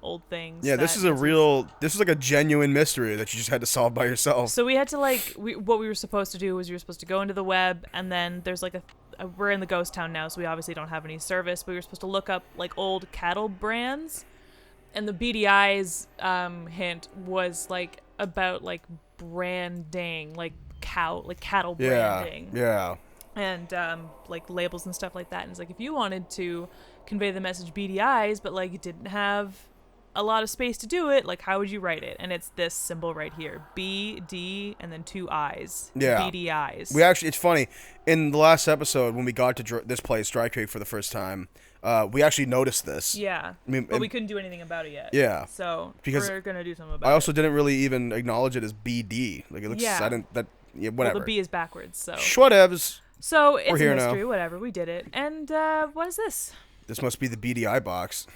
S2: old things.
S1: Yeah, this is a real, this is like a genuine mystery that you just had to solve by yourself.
S2: So we had to like, what we were supposed to do was you were supposed to go into the web, and then there's like we're in the ghost town now, so we obviously don't have any service, but we were supposed to look up like old cattle brands. And the beady eyes hint was like about like branding, like cattle branding,
S1: Yeah.
S2: and like labels and stuff like that. And it's like if you wanted to convey the message beady eyes, but like you didn't have a lot of space to do it, like how would you write it? And it's this symbol right here, BD and then 2 eyes.
S1: Yeah.
S2: Beady eyes.
S1: We actually, it's funny, in the last episode when we got to this place, Dry Creek, for the first time, we actually noticed this.
S2: Yeah.
S1: I mean,
S2: but we couldn't do anything about it yet.
S1: Yeah.
S2: So
S1: Because
S2: we're gonna do something about
S1: I also
S2: it.
S1: didn't really even acknowledge it as BD. Like, it looks,
S2: Yeah.
S1: I didn't, that, yeah,
S2: Well,
S1: whatever.
S2: the B is backwards, so.
S1: Whatevs.
S2: So it's a
S1: here now.
S2: mystery, whatever. We did it. And what is this?
S1: This must be the beady eye box.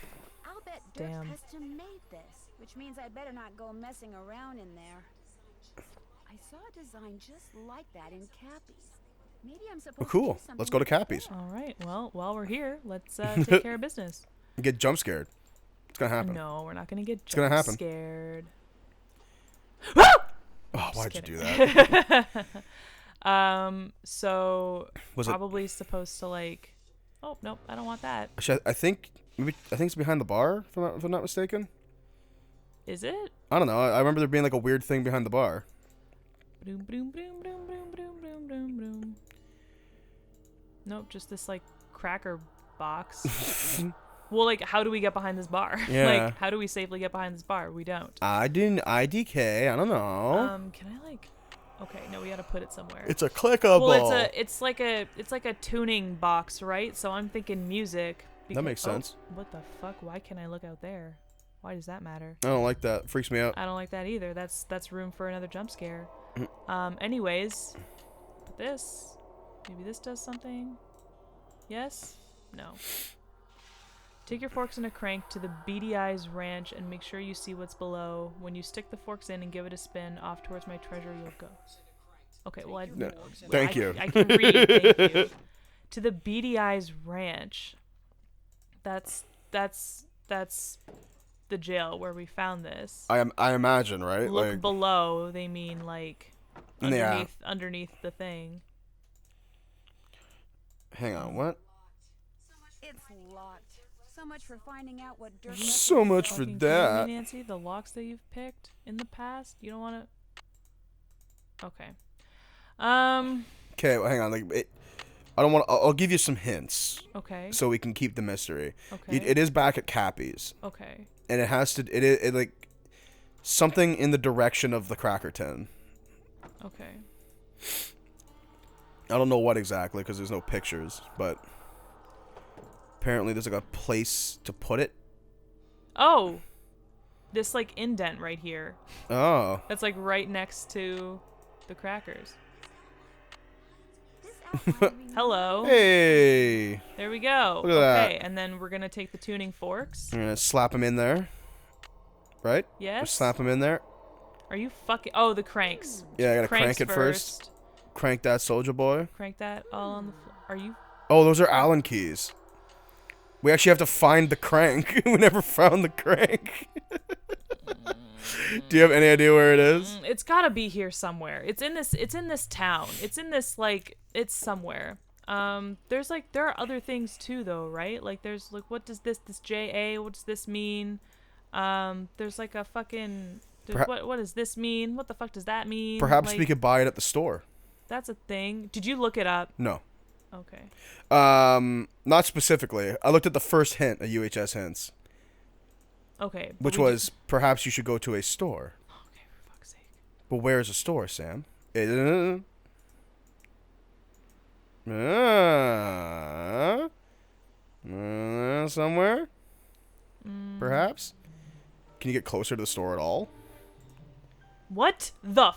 S3: I'll bet Dirk
S2: Damn.
S3: custom made this, which means I better not go messing around in there. I saw a design just like that in Cappy's. Maybe I'm supposed
S1: Oh,
S3: to
S1: cool.
S3: do something
S1: Let's go to
S3: with that.
S1: Cappy's.
S2: All right. Well, while we're here, let's take care of business.
S1: Get jump scared. It's gonna happen.
S2: No, we're not gonna get
S1: gonna happen.
S2: scared.
S1: Oh, why'd you do that?
S2: So
S1: Was it-
S2: probably supposed to like. Oh nope, I don't want that.
S1: Actually, I think it's behind the bar, if I'm not mistaken.
S2: Is it?
S1: I don't know. I remember there being like a weird thing behind the bar.
S2: Boom, boom, boom, boom, boom, boom, boom, boom, boom. Nope, just this like cracker box. Well, like, how do we get behind this bar?
S1: Yeah.
S2: Like, how do we safely get behind this bar? We don't.
S1: IDK. I don't know.
S2: Can I like? Okay, no, we gotta put it somewhere.
S1: It's a clickable.
S2: Well, it's like a tuning box, right? So I'm thinking music.
S1: That makes sense.
S2: What the fuck? Why can't I look out there? Why does that matter?
S1: I don't like that. Freaks me out.
S2: I don't like that either. That's room for another jump scare. Anyways, put this. Maybe this does something. Yes? No. Take your forks and a crank to the Beady Eyes Ranch and make sure you see what's below. When you stick the forks in and give it a spin off towards my treasure, you'll go. Okay, well,
S1: Thank you.
S2: I can read. Thank you. To the Beady Eyes Ranch. That's the jail where we found this.
S1: I imagine, right?
S2: Look
S1: like
S2: below. They mean like
S1: Yeah.
S2: underneath the thing.
S1: Hang on, what?
S3: It's locked. So much for finding out what dirt.
S1: So much for
S2: Fucking kidding
S1: that.
S2: me, Nancy, the locks that you've picked in the past, you don't want to. Okay.
S1: Okay, well, hang on. Like, I don't want. I'll give you some hints
S2: Okay.
S1: so we can keep the mystery.
S2: Okay.
S1: It is back at Cappy's,
S2: Okay.
S1: and it has to. It like something in the direction of the Cracker Tin.
S2: Okay.
S1: I don't know what exactly because there's no pictures, but apparently there's like a place to put it.
S2: Oh, this like indent right here.
S1: Oh.
S2: That's like right next to the crackers. Hello.
S1: Hey.
S2: There we go.
S1: Look at that.
S2: Okay, and then we're gonna take the tuning forks.
S1: I'm gonna slap him in there. Right?
S2: Yes.
S1: Just slap him in there.
S2: Are you fucking? Oh, the cranks.
S1: Yeah, I gotta
S2: Cranks
S1: crank it first. Crank that Soldier Boy.
S2: Crank that all on the floor. Are you?
S1: Oh, those are Allen keys. We actually have to find the crank. We never found the crank. Do you have any idea where it is?
S2: It's gotta be here somewhere. It's in this town. It's in this like it's somewhere. There's like there are other things too though, right? Like there's like what does this JA? What does this mean? There's like a fucking what does this mean? What the fuck does that mean?
S1: Perhaps
S2: like,
S1: we could buy it at the store.
S2: That's a thing. Did you look it up?
S1: No.
S2: Okay.
S1: Not specifically. I looked at the first hint of UHS hints,
S2: Okay.
S1: which was perhaps you should go to a store.
S2: Okay, for fuck's sake.
S1: But where's a store, Sam? Somewhere? Perhaps? Can you get closer to the store at all?
S2: What the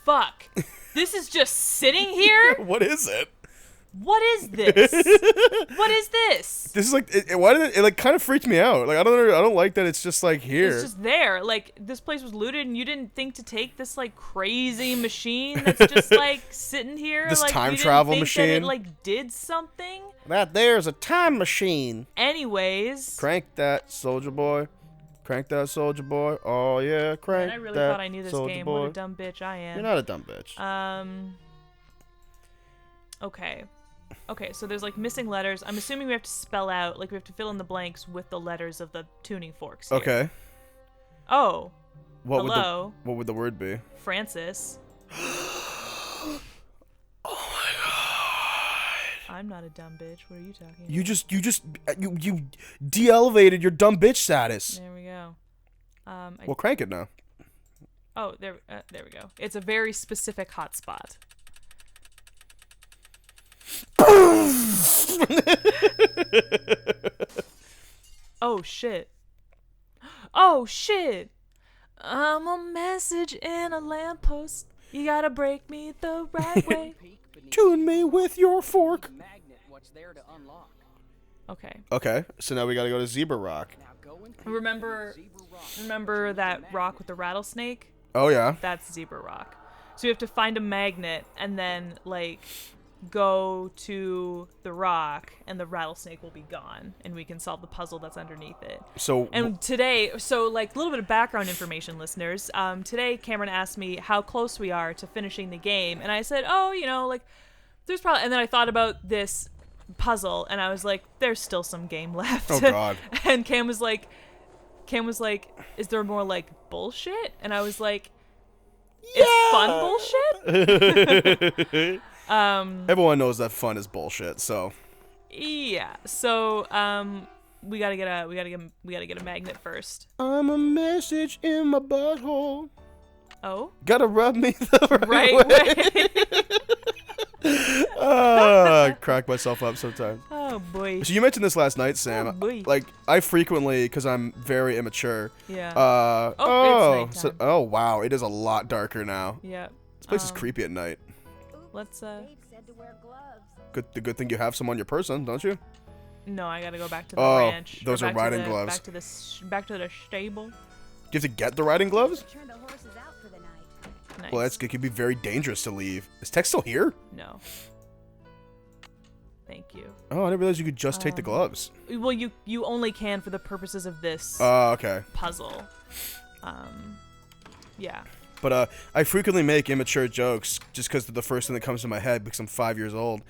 S2: fuck? This is just sitting here?
S1: What is it?
S2: What is this? What is this?
S1: This is like why did it like kind of freaked me out. Like I don't like that it's just like here.
S2: It's just there. Like this place was looted and you didn't think to take this like crazy machine that's just like sitting here.
S1: This
S2: like,
S1: time
S2: you didn't
S1: travel
S2: think
S1: machine?
S2: That it like did something.
S1: That there's a time machine.
S2: Anyways.
S1: Crank that, Soldier Boy. Crank that, Soldier Boy. Oh yeah, crank
S2: Man, I really
S1: that,
S2: thought I knew this
S1: Soldier
S2: game.
S1: Boy.
S2: What a dumb bitch I am.
S1: You're not a dumb bitch.
S2: Okay. Okay, so there's like missing letters. I'm assuming we have to spell out, like we have to fill in the blanks with the letters of the tuning forks here.
S1: Okay.
S2: Oh.
S1: What
S2: Hello.
S1: what would the word be?
S2: Francis.
S1: Oh my god.
S2: I'm not a dumb bitch. What are you talking about?
S1: You de-elevated your dumb bitch status.
S2: There we go.
S1: We'll crank it now.
S2: Oh, there we go. It's a very specific hotspot. Oh shit. Oh shit. I'm a message in a lamppost. You gotta break me the right way.
S1: Tune me with your fork.
S2: Okay.
S1: Okay, so now we gotta go to Zebra Rock.
S2: Remember that rock with the rattlesnake?
S1: Oh yeah.
S2: That's Zebra Rock. So you have to find a magnet and then like go to the rock and the rattlesnake will be gone and we can solve the puzzle that's underneath it.
S1: So
S2: And today, so like a little bit of background information, listeners. Today Cameron asked me how close we are to finishing the game and I said, oh, you know, like there's probably, and then I thought about this puzzle and I was like, there's still some game left.
S1: Oh god.
S2: And Cam was like, is there more like bullshit? And I was like, it's fun bullshit?
S1: Everyone knows that fun is bullshit. So
S2: Yeah. So we gotta get a magnet first.
S1: I'm a message in my butthole.
S2: Oh.
S1: Gotta rub me the
S2: Right
S1: way. I crack myself up sometimes.
S2: Oh boy.
S1: So you mentioned this last night, Sam.
S2: Oh, boy.
S1: Like I frequently, because I'm very immature.
S2: Yeah. It's nighttime.
S1: Oh wow, it is a lot darker now.
S2: Yeah.
S1: This place is creepy at night.
S2: Let's
S3: Dave said to wear gloves.
S1: The good thing you have some on your person, don't you?
S2: No, I gotta go back to the
S1: Oh,
S2: ranch.
S1: those
S2: Or
S1: are
S2: back to
S1: riding
S2: the-
S1: gloves.
S2: Back to the stable.
S1: Do you have to get the riding gloves?
S3: Turn the horses out for the night.
S2: Nice.
S1: Well, it could be very dangerous to leave. Is Tex still here?
S2: No. Thank you.
S1: Oh, I didn't realize you could just take the gloves.
S2: Well, you only can for the purposes of this
S1: Oh, okay.
S2: puzzle. Yeah.
S1: But I frequently make immature jokes just because they're the first thing that comes to my head because I'm 5 years old.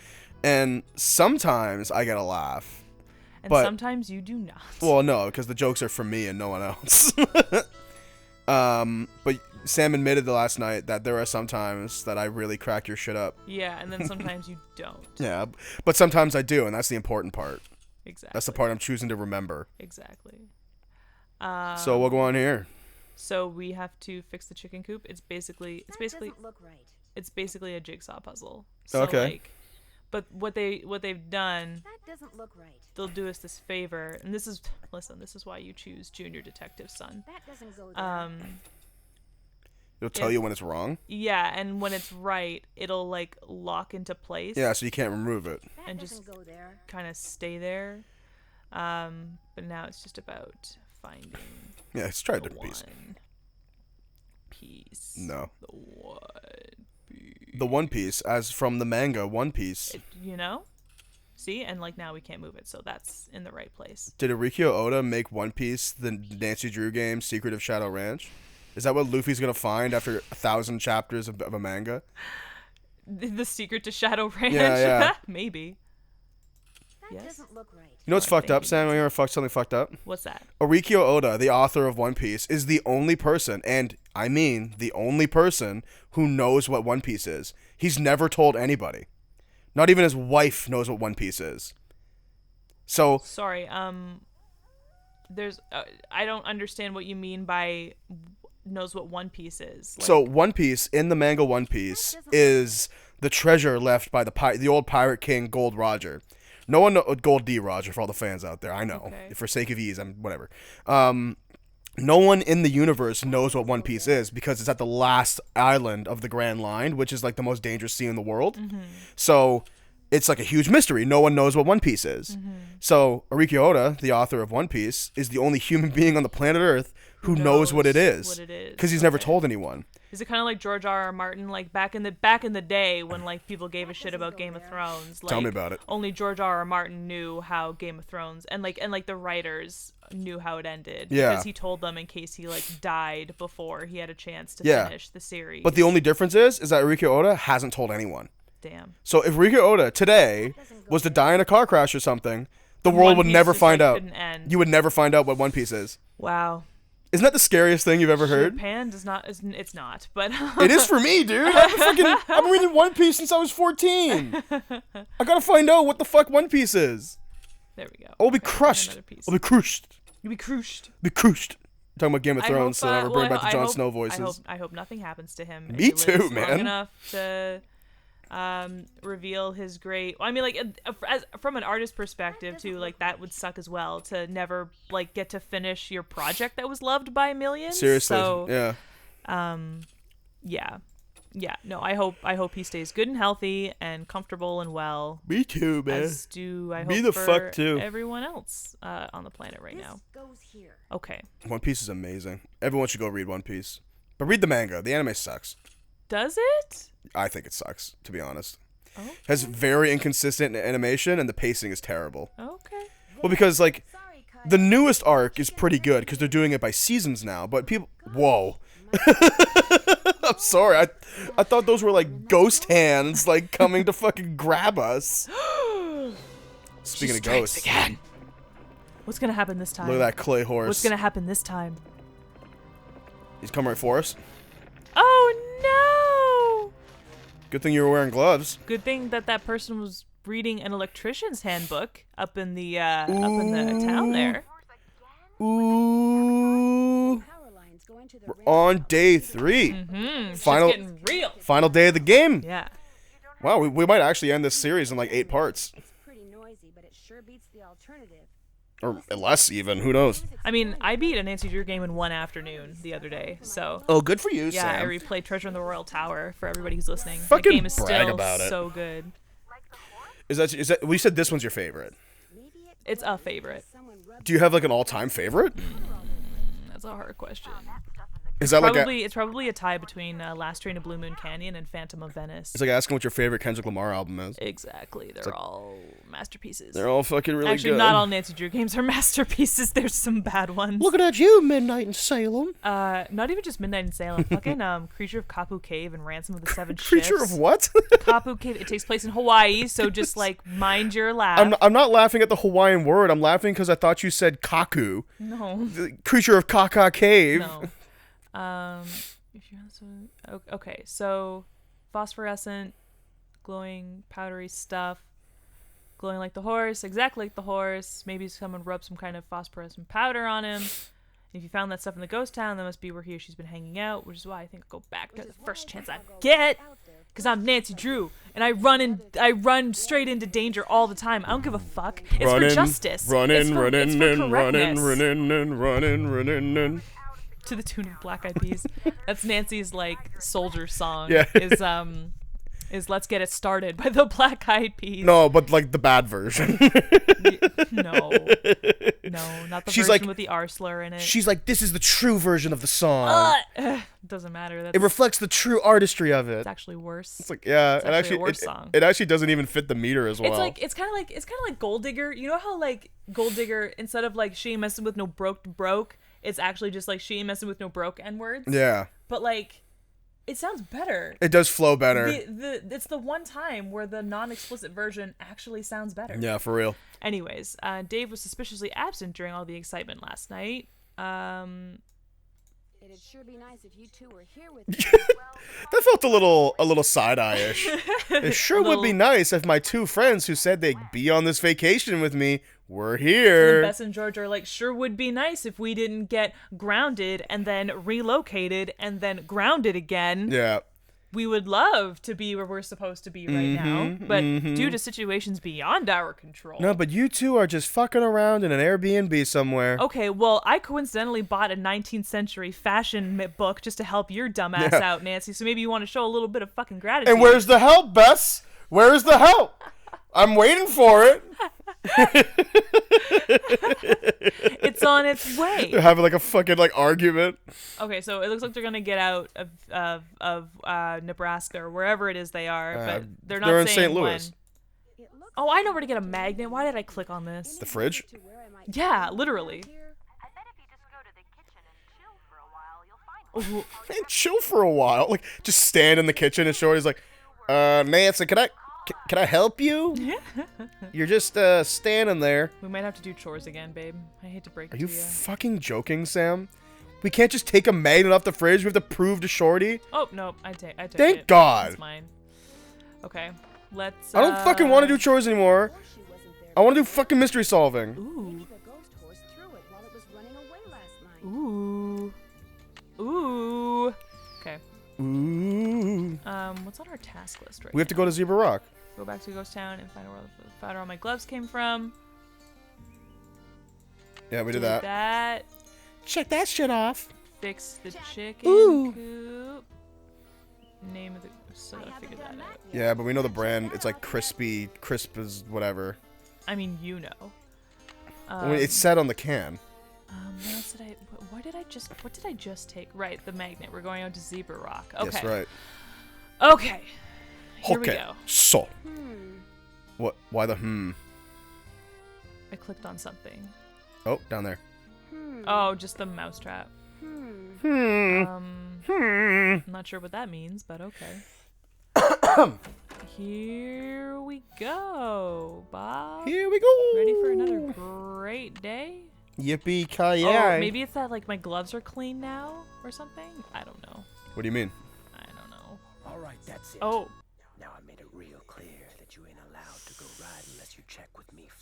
S1: And sometimes I get a laugh.
S2: And
S1: But-
S2: sometimes you do not.
S1: Well, no, because the jokes are for me and no one else. But Sam admitted the last night that there are some times that I really crack your shit up.
S2: Yeah, and then sometimes you don't.
S1: Yeah, but sometimes I do, and that's the important part.
S2: Exactly.
S1: That's the part I'm choosing to remember.
S2: Exactly.
S1: So we'll go on here.
S2: So we have to fix the chicken coop. It's basically
S3: That doesn't look right.
S2: a jigsaw puzzle. So
S1: Okay.
S2: like, but what they've done,
S3: That doesn't look right.
S2: they'll do us this favor, and this is why you choose Junior Detective Son.
S3: That doesn't go there.
S1: It'll tell you when it's wrong.
S2: Yeah, and when it's right, it'll like lock into place.
S1: Yeah, so you can't remove it.
S3: That
S2: and
S3: doesn't
S2: just
S3: go there.
S2: kind of stay there. But now it's just about finding
S1: Yeah, let's try a
S2: the
S1: different piece.
S2: one piece.
S1: No.
S2: The one piece.
S1: The One Piece, as from the manga One Piece.
S2: You know? See? And like now we can't move it, so that's in the right place.
S1: Did Arikyo Oda make One Piece the Nancy Drew game Secret of Shadow Ranch? Is that what Luffy's gonna find after 1,000 chapters of a manga?
S2: The secret to Shadow Ranch?
S1: yeah.
S2: Maybe.
S3: That
S2: Yes.
S3: doesn't look right.
S1: You know what's fucked up, Sam? You ever fucked something fucked up?
S2: What's that?
S1: Arikyo Oda, the author of One Piece, is the only person, and I mean the only person, who knows what One Piece is. He's never told anybody. Not even his wife knows what One Piece is. So,
S2: Sorry, there's I don't understand what you mean by knows what One Piece is. Like,
S1: so One Piece, in the manga One Piece, is the treasure left by the old pirate king Gold Roger. No one Gold D Roger for all the fans out there. I know.
S2: Okay.
S1: For sake of ease, I'm whatever. No one in the universe knows what One Piece is because it's at the last island of the Grand Line, which is like the most dangerous sea in the world. So it's like a huge mystery. No one knows what One Piece is. So Arikyo Oda, the author of One Piece, is the only human being on the planet Earth who knows what it is.
S2: What it is.
S1: Because he's never
S2: Okay.
S1: told anyone.
S2: Is it kind of like George R.R. Martin, like back in the day when like people gave a shit about Game of Thrones? Like,
S1: Tell me about it.
S2: Only George R.R. Martin knew how Game of Thrones and the writers knew how it ended.
S1: Yeah.
S2: Because he told them in case he like died before he had a chance to
S1: Yeah.
S2: finish the series.
S1: But the only difference is that Arikyo Oda hasn't told anyone.
S2: Damn.
S1: So if Arikyo Oda today was to die in a car crash or something, the world
S2: One
S1: would
S2: Piece
S1: never
S2: just,
S1: find
S2: like,
S1: out.
S2: couldn't end.
S1: You would never find out what One Piece is.
S2: Wow.
S1: Isn't that the scariest thing you've ever heard?
S2: Japan does not. It's not. But
S1: It is for me, dude. I've been reading One Piece since I was 14. I gotta find out what the fuck One Piece is.
S2: there we go.
S1: I'll be
S2: Okay,
S1: crushed.
S2: another piece.
S1: I'll be crushed.
S2: You'll be crushed.
S1: Be crushed. Talking about Game of
S2: I
S1: Thrones,
S2: hope,
S1: so now we're bringing
S2: well,
S1: back the
S2: I
S1: Jon
S2: hope-
S1: Snow voices.
S2: I hope nothing happens to him. and
S1: Me
S2: he
S1: too,
S2: lives
S1: man.
S2: Long enough to reveal his great. I mean, like from an artist perspective too, like that would suck as well to never like get to finish your project that was loved by millions.
S1: Seriously,
S2: So,
S1: yeah.
S2: yeah. No, I hope he stays good and healthy and comfortable and well.
S1: Me too, man.
S2: As do I hope
S1: Me the
S2: for
S1: fuck too.
S2: everyone else on the planet right
S3: This
S2: now.
S3: goes here.
S2: Okay.
S1: One Piece is amazing. Everyone should go read One Piece. But read the manga. The anime sucks.
S2: Does it?
S1: I think it sucks, to be honest.
S2: Oh.
S1: Has very inconsistent animation, and the pacing is terrible.
S2: Okay.
S1: Well, because, like,
S3: Sorry, Kyle.
S1: the newest arc is pretty good, because they're doing it by seasons now, but people... Whoa. I'm sorry. I thought those were, like, ghost hands, like, coming to fucking grab us. Speaking of ghosts,
S2: Again. What's gonna happen this time?
S1: look at that clay horse.
S2: What's gonna happen this time?
S1: He's coming right for us.
S2: Oh
S1: Good thing you were wearing gloves.
S2: Good thing that that person was reading an electrician's handbook up in the town there.
S1: Ooh.
S3: Power lines going to the
S1: We're
S3: rail-
S1: on day 3. Final-
S2: It's getting real.
S1: Final day of the game.
S2: Yeah.
S1: Wow, we might actually end this series in like 8 parts.
S3: It's pretty noisy, but it sure beats the alternative.
S1: Or less even, who knows?
S2: I mean, I beat a Nancy Drew game in one afternoon the other day, so
S1: Oh, good for you,
S2: yeah, I
S1: Sam.
S2: replayed Treasure in the Royal Tower for everybody who's listening.
S1: Fucking
S2: the game is
S1: brag
S2: still
S1: about it.
S2: so good.
S1: Is that well, you said this one's your favorite.
S3: Maybe it
S2: It's a favorite.
S3: someone rubbed
S1: Do you have like an all-time favorite?
S2: That's a hard question.
S1: Is that like
S2: It's probably a tie between Last Train to Blue Moon Canyon and Phantom of Venice.
S1: it's like asking what your favorite Kendrick Lamar album is.
S2: Exactly. They're all masterpieces.
S1: They're all fucking really
S2: Actually,
S1: good.
S2: not all Nancy Drew games are masterpieces. There's some bad ones.
S1: Looking at you, Midnight in Salem.
S2: Not even just Midnight in Salem. Fucking Creature of Kapu Cave and Ransom of the Seven
S1: Creature
S2: Shifts.
S1: of what?
S2: Kapu Cave. It takes place in Hawaii, so just like mind your laugh.
S1: I'm not laughing at the Hawaiian word. I'm laughing because I thought you said kaku.
S2: No.
S1: The creature of Kaka Cave.
S2: No. If you okay, so phosphorescent, glowing, powdery stuff, glowing like the horse, exactly like the horse. Maybe someone rubbed some kind of phosphorescent powder on him. If you found that stuff in the ghost town, that must be where he or she's been hanging out, which is why I think I'll go back to the first chance I get. Cause I'm Nancy Drew, and I run straight into danger all the time. I don't give a fuck. It's for justice. It's for correctness. To the tune of Black Eyed Peas. That's Nancy's like soldier song.
S1: Yeah.
S2: Is Let's Get It Started by the Black Eyed Peas.
S1: No, but like the bad version.
S2: No, not the
S1: She's
S2: version
S1: like-
S2: with the R slur in it.
S1: She's like, this is the true version of the song.
S2: Doesn't matter.
S1: It reflects the true artistry of it.
S2: It's actually worse.
S1: It's like, yeah,
S2: It's
S1: it
S2: actually a
S1: actually
S2: worse song.
S1: it actually doesn't even fit the meter as well.
S2: It's kind of like Gold Digger. You know how like Gold Digger, instead of like she ain't messing with no broke, it's actually just like she ain't messing with no broke N words.
S1: Yeah,
S2: But like, it sounds better.
S1: it does flow better.
S2: It's the one time where the non-explicit version actually sounds better.
S1: Yeah, for real.
S2: Anyways, Dave was suspiciously absent during all the excitement last night.
S3: It'd sure be nice if you two were here with me.
S1: That felt a little side-eye-ish. It sure would be
S2: Little-
S1: nice if my two friends who said they'd be on this vacation with me were
S2: And
S1: here.
S2: Bess and George are like, sure would be nice if we didn't get grounded and then relocated and then grounded again.
S1: Yeah.
S2: We would love to be where we're supposed to be right now, but due to situations beyond our control.
S1: No, but you two are just fucking around in an Airbnb somewhere.
S2: Okay, well, I coincidentally bought a 19th century fashion book just to help your dumbass
S1: Yeah.
S2: out, Nancy. So maybe you want to show a little bit of fucking gratitude.
S1: And where's the help, Bess? Where's the help? I'm waiting for it.
S2: It's on its way.
S1: They're having like a fucking like argument.
S2: Okay, so it looks like they're gonna get out of Nebraska or wherever it is they are, but they're not
S1: they're in
S2: saying
S1: St. Louis.
S2: when. Oh, I know where to get a magnet. Why did I click on this?
S1: The fridge?
S3: To where I might
S2: Yeah, literally.
S4: I bet if you just go to the kitchen and chill for a while, you'll find one.
S2: Ooh,
S1: And chill for a while. Like just stand in the kitchen and Shorty's like, Nancy, can I help you? You're just standing there.
S2: we might have to do chores again, babe. I hate to break
S1: Are
S2: it
S1: you
S2: to you.
S1: fucking joking, Sam? We can't just take a magnet off the fridge. We have to prove to Shorty.
S2: Oh no, I take it.
S1: Thank God.
S2: It's mine. Okay, let's.
S1: I don't fucking want to do chores anymore.
S3: she wasn't there.
S1: I want to do fucking mystery solving.
S2: Ooh,
S3: The ghost horse threw it while it was running away last night.
S2: ooh. Okay.
S1: Ooh.
S2: What's on our task list right
S1: We have to go to Zebra Rock.
S2: Go back to Ghost Town and find out where all my gloves came from.
S1: Yeah, we did
S2: Do
S1: that.
S2: that.
S1: Check that shit off.
S2: Fix the chicken
S1: Ooh.
S2: coop. Name of the. So I figured that out.
S1: Yeah, but we know the brand. It's like crispy, crisp as whatever.
S2: I mean, you know.
S1: I mean, it's said on the can.
S2: What else did I? What did I just take? Right, the magnet. We're going out to Zebra Rock. Okay.
S1: Yes, right.
S2: Okay. Here we
S1: Okay.
S2: go.
S1: So. What? Why the
S2: I clicked on something.
S1: Oh, down there.
S2: Oh, just the mousetrap.
S1: Hmm.
S2: I'm not sure what that means, but okay. Here we go, Bob.
S1: Here we go.
S2: Ready for another great day?
S1: Yippee ki
S2: Oh, maybe it's that like my gloves are clean now or something. I don't know.
S1: What do you mean?
S2: I don't know.
S6: All right, that's it.
S2: Oh,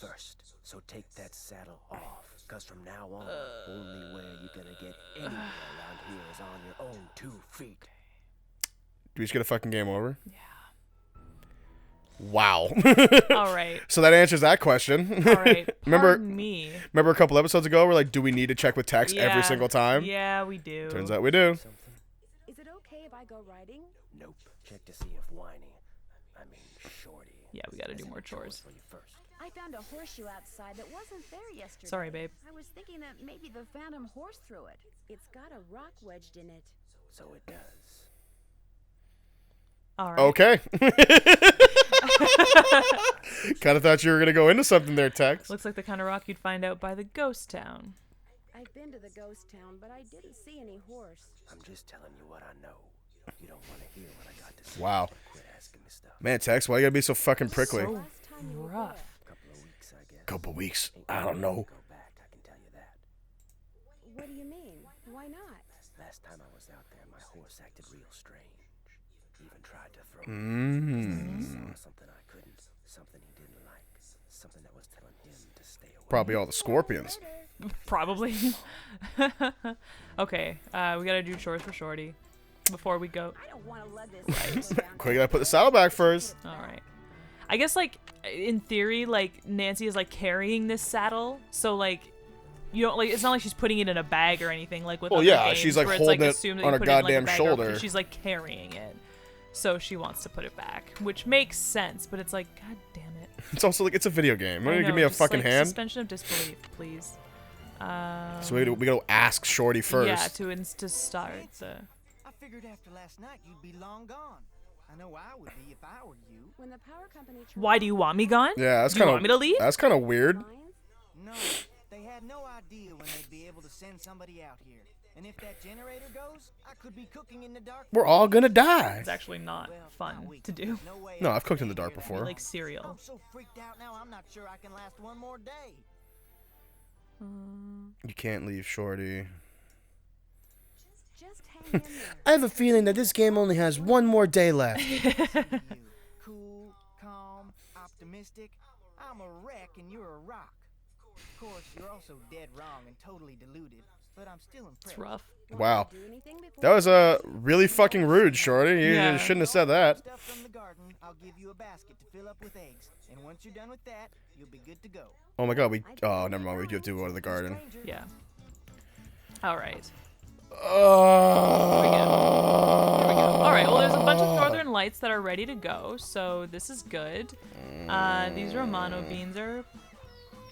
S7: first. So take that saddle off, cause from now on, only way you're gonna get anywhere around here is on your own 2 feet.
S1: Do we just get a fucking game over?
S2: Yeah.
S1: Wow.
S2: All right.
S1: So that answers that question.
S2: All right.
S1: remember
S2: me.
S1: Remember a couple episodes ago, we're like, do we need to check with text every
S2: Yeah.
S1: single time?
S2: Yeah, we do.
S1: Turns out we do.
S7: Something?
S3: Is it okay if I go riding?
S7: Nope. Check to see if Whiny, I mean Shorty.
S2: Yeah, we gotta do
S7: has
S2: more
S7: any
S2: chores.
S7: for you first.
S3: I found a horseshoe outside that wasn't there yesterday.
S2: Sorry, babe.
S3: I was thinking that maybe the phantom horse threw it. It's got a rock wedged in it.
S7: So it does.
S2: All right.
S1: Okay. Kind of thought you were going to go into something there, Tex.
S2: Looks like the kind of rock you'd find out by the ghost town.
S3: I've been to the ghost town, but I didn't see any horse.
S7: I'm just telling you what I know. You don't want to hear what I got to say.
S1: Wow.
S7: Quit asking me stuff.
S1: Man, Tex, why you got to be so fucking prickly?
S2: So
S3: Last time you were
S2: rough.
S7: Couple of weeks, I guess.
S1: Couple weeks.
S7: Ain't
S1: I
S7: gonna
S1: don't know.
S7: Go back, I can tell you that.
S3: there. What do you mean? Why not?
S7: Last time I was out there, my horse acted real strange. Even tried to throw
S1: Mm.
S7: saw something I couldn't, something he didn't like, something that was telling him to stay away.
S1: Probably all the scorpions.
S2: Probably. Okay, we gotta do chores for Shorty before we go.
S3: I don't want to let this go down.
S1: Quick, gotta put the saddle back first.
S2: All right. I guess, like, in theory, like, Nancy is, like, carrying this saddle, so, like, you don't, like, it's not like she's putting it in a bag or anything, like, with
S1: Well,
S2: other
S1: yeah,
S2: games
S1: she's, like,
S2: where
S1: holding it
S2: it's, like, assumed that
S1: on
S2: you
S1: her
S2: put it in, like, a
S1: goddamn
S2: bag
S1: shoulder.
S2: She's, like, carrying it. So she wants to put it back, which makes sense, but it's like, god damn it.
S1: It's also like, it's a video game. Why
S2: I
S1: don't you give
S2: know,
S1: me a
S2: just,
S1: fucking
S2: like,
S1: hand?
S2: Suspension of disbelief, please.
S1: So we gotta ask Shorty first.
S2: Yeah, to start the...
S6: I figured after last night you'd be long gone. I know I would be if I were you.
S3: When the power company
S2: Why do you want me gone?
S1: Yeah, that's
S2: Do you
S1: kind
S2: want me to leave?
S1: That's kind of weird.
S6: No, they had no idea when they'd be able to send somebody out here. And if that generator goes, I could be cooking in the dark.
S1: We're all gonna die.
S2: It's actually not
S6: Well,
S2: fun
S6: not we.
S2: to do.
S6: There's no way
S1: No,
S6: I
S1: I've cooked in
S6: could
S1: the dark
S6: hear that.
S1: before.
S2: Like cereal.
S6: I'm so freaked out now, I'm not sure I can last one more day.
S1: You can't leave Shorty.
S3: Just hang in there.
S8: I have a feeling that this game only has one more day left.
S6: You, cool, calm, optimistic. I'm a wreck and you're a rock. Of course, you're also dead wrong and totally deluded, but I'm still impressed.
S2: It's rough.
S1: Wow.
S3: Do anything before
S1: That was really fucking rude, Shorty. You
S2: Yeah.
S1: shouldn't have said that.
S6: Stuff from the garden, I'll give you a basket to fill up with eggs. And once you're done with that, you'll be good to go.
S1: Oh my god, oh, never mind. We do have to go to the garden.
S6: Stranger.
S2: Yeah. All right.
S1: Oh.
S2: Here we go. All right. Well, there's a bunch of northern lights that are ready to go, so this is good. These Romano beans are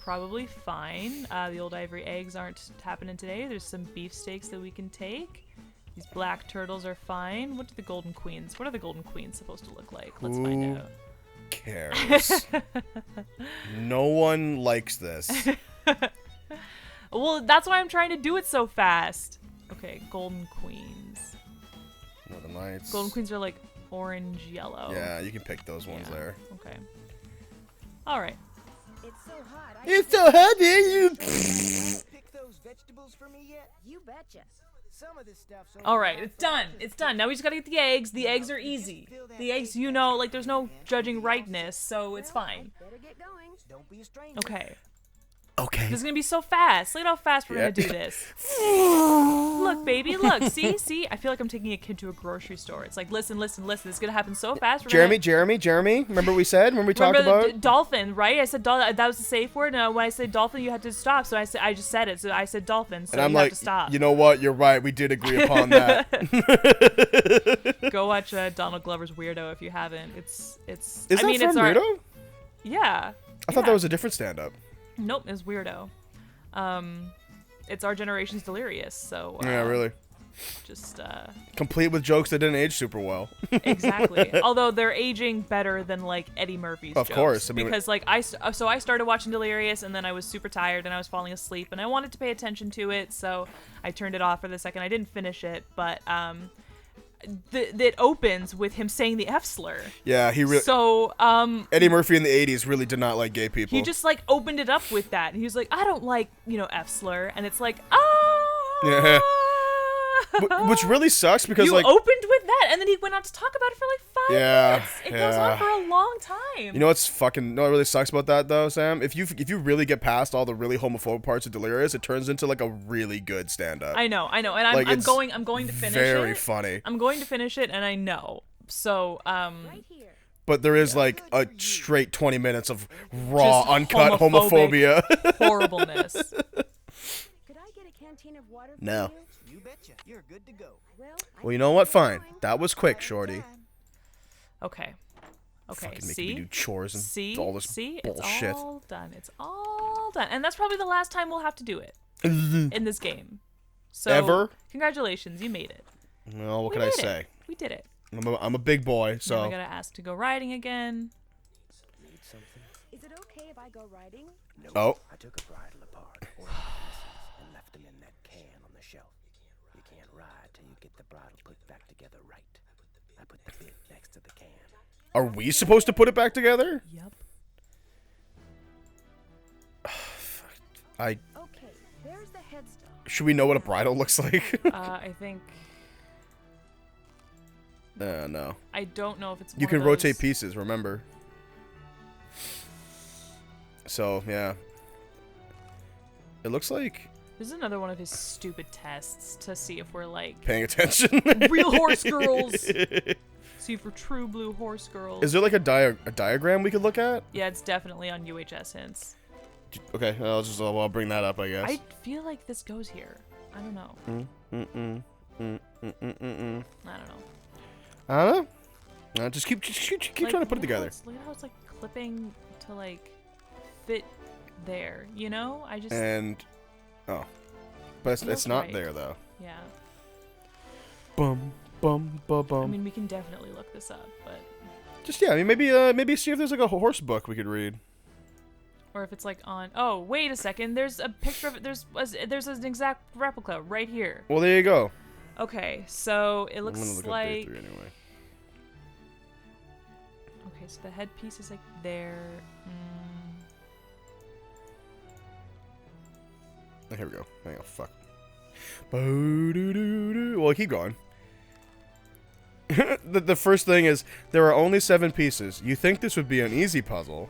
S2: probably fine. The old ivory eggs aren't happening today. There's some beefsteaks that we can take. These black turtles are fine. What are the golden queens? What are the golden queens supposed to look like? Let's find
S1: Who
S2: out.
S1: cares? No one likes this.
S2: Well, that's why I'm trying to do it so fast. Okay, golden queens.
S1: Northern Lights.
S2: Golden queens are like orange yellow.
S1: Yeah, you can pick those ones
S2: Yeah.
S1: there.
S2: Okay. All right.
S3: It's so hot.
S8: It's so heavy, you.
S6: Pick those vegetables for me yet?
S3: You betcha.
S6: Some of this stuff's
S2: All right, it's done. It's done. Now we just gotta get the eggs. The eggs are easy. The eggs, you know, like there's no judging ripeness, so it's fine.
S3: Better get going.
S6: Don't be a stranger.
S2: Okay.
S8: Okay.
S2: This is gonna be so fast. Look at how fast we're
S1: Yeah.
S2: gonna do this. Look, baby, look. See? I feel like I'm taking a kid to a grocery store. It's like, listen. This is gonna happen so fast. We're
S1: Jeremy.
S2: gonna...
S1: Remember what we said when we talked
S2: Remember
S1: about?
S2: the dolphin, right? I said that was the safe word. And when I said dolphin, you had to stop. So I just said it. So I said dolphin. So
S1: And I'm
S2: you
S1: like,
S2: have to stop.
S1: you know what? You're right. We did agree upon that.
S2: Go watch Donald Glover's Weirdo if you haven't. It's.
S1: Is
S2: I
S1: that
S2: mean,
S1: from
S2: it's our,
S1: Weirdo?
S2: Yeah.
S1: I thought that was a different stand-up.
S2: Nope, it's Weirdo. It's our generation's Delirious. So.
S1: Yeah, really.
S2: Just.
S1: Complete with jokes that didn't age super well.
S2: Exactly. Although they're aging better than like Eddie Murphy's.
S1: Of
S2: jokes.
S1: course, I mean-
S2: because like I started watching Delirious and then I was super tired and I was falling asleep and I wanted to pay attention to it, so I turned it off for the second. I didn't finish it, but it opens with him saying the F slur.
S1: Yeah, he really.
S2: So
S1: Eddie Murphy in the '80s really did not like gay people.
S2: he just like opened it up with that and he was like, I don't like, F slur, and it's like, ah.
S1: Yeah. Which really sucks because
S2: You
S1: like
S2: opened with that, and then he went on to talk about it for like
S1: Yeah.
S2: It goes on for a long time.
S1: You know what's fucking? No, what really sucks about that though, Sam. If you really get past all the really homophobic parts of Delirious, it turns into like a really good stand-up.
S2: I know, and
S1: Like,
S2: I'm
S1: it's
S2: going to finish it.
S1: Very funny.
S2: I'm going to finish it, and I know. So
S3: Right here.
S1: But there is like a straight 20 minutes of raw,
S2: Just
S1: uncut
S2: homophobic
S1: homophobia.
S2: horribleness.
S3: Could I get a canteen of water for
S1: No.
S3: you?
S6: You betcha. You're good to go.
S3: Well,
S1: Well, you know what? Fine. That was quick, shorty.
S2: Okay. Okay.
S1: Fucking making
S2: See.
S1: me do chores and
S2: See.
S1: all this
S2: See.
S1: bullshit.
S2: It's all done. It's all done, and that's probably the last time we'll have to do it in this game. So
S1: Ever?
S2: Congratulations, you made it.
S1: Well, what
S2: We
S1: can I
S2: made
S1: say?
S2: it. We did it.
S1: I'm a big boy,
S2: Now
S1: so
S2: I gotta ask to go riding again.
S7: Need something?
S3: is it okay if I go riding?
S7: No.
S1: Oh.
S7: I took a bridle apart, or pieces, and left them in that can on the shelf. You can't ride till you get the bridle put back together right. I put the bit next to the can.
S1: are we supposed to put it back together?
S2: Yep.
S1: I
S3: Okay, there's the headstone.
S1: should we know what a bridle looks like?
S2: I think
S1: No.
S2: I don't know if it's.
S1: You
S2: one
S1: can
S2: of
S1: rotate
S2: those-
S1: pieces, remember? So, yeah. It looks like
S2: This is another one of his stupid tests to see if we're like
S1: paying attention.
S2: real horse girls. See if we're true blue horse girls.
S1: Is there like a diagram we could look at?
S2: Yeah, it's definitely on UHS hints.
S1: Okay, I'll bring that up, I guess.
S2: I feel like this goes here. I don't know. I don't know.
S1: I don't know. Just keep
S2: Like,
S1: trying to put it
S2: look at how
S1: together.
S2: Look at how it's like clipping to like fit there. You know, I just
S1: And oh, but it's
S2: Feels
S1: not
S2: right.
S1: there though.
S2: yeah.
S1: Bum bum bum
S2: I
S1: bum.
S2: mean, we can definitely look this up, but
S1: Just yeah, I mean maybe see if there's like a horse book we could read.
S2: or if it's like on. Oh, wait a second. There's a picture of it. There's an exact replica right here.
S1: Well, there you go.
S2: Okay, so it
S1: I'm gonna
S2: looks
S1: look up
S2: like.
S1: day 3 anyway.
S2: Okay, so the headpiece is like there.
S1: Oh, here we go. Hang on, fuck. Bo-do-do-do. Well, keep going. the first thing is there are only 7 pieces. You think this would be an easy puzzle,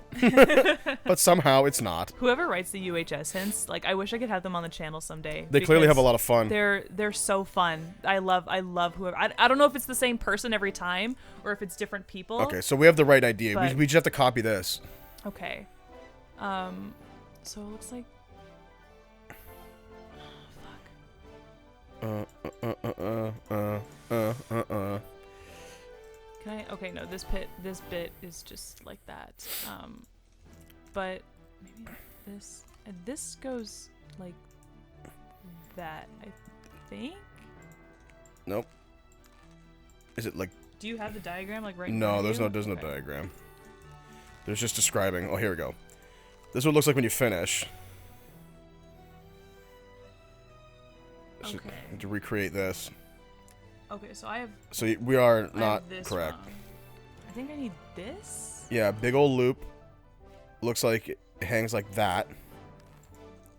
S1: but somehow it's not.
S2: Whoever writes the UHS hints, like I wish I could have them on the channel someday.
S1: They clearly have a
S2: because
S1: lot of fun.
S2: They're so fun. I love whoever. I don't know if it's the same person every time or if it's different people.
S1: Okay, so we have the right idea.
S2: But-
S1: We just have to copy this.
S2: Okay. So it looks like. Can I? Okay, no. This bit is just like that. But maybe this and this goes like that. I think.
S1: Nope. Is it like?
S2: Do you have the diagram like right? in
S1: No,
S2: front of
S1: there's
S2: you?
S1: no
S2: Okay.
S1: diagram. There's just describing. Oh, here we go. This is what it looks like when you finish. Should
S2: Okay.
S1: to recreate this.
S2: Okay, so I have.
S1: So we are
S2: I have
S1: not
S2: this
S1: correct.
S2: wrong. I think I need this.
S1: Yeah, big old loop. Looks like it hangs like that.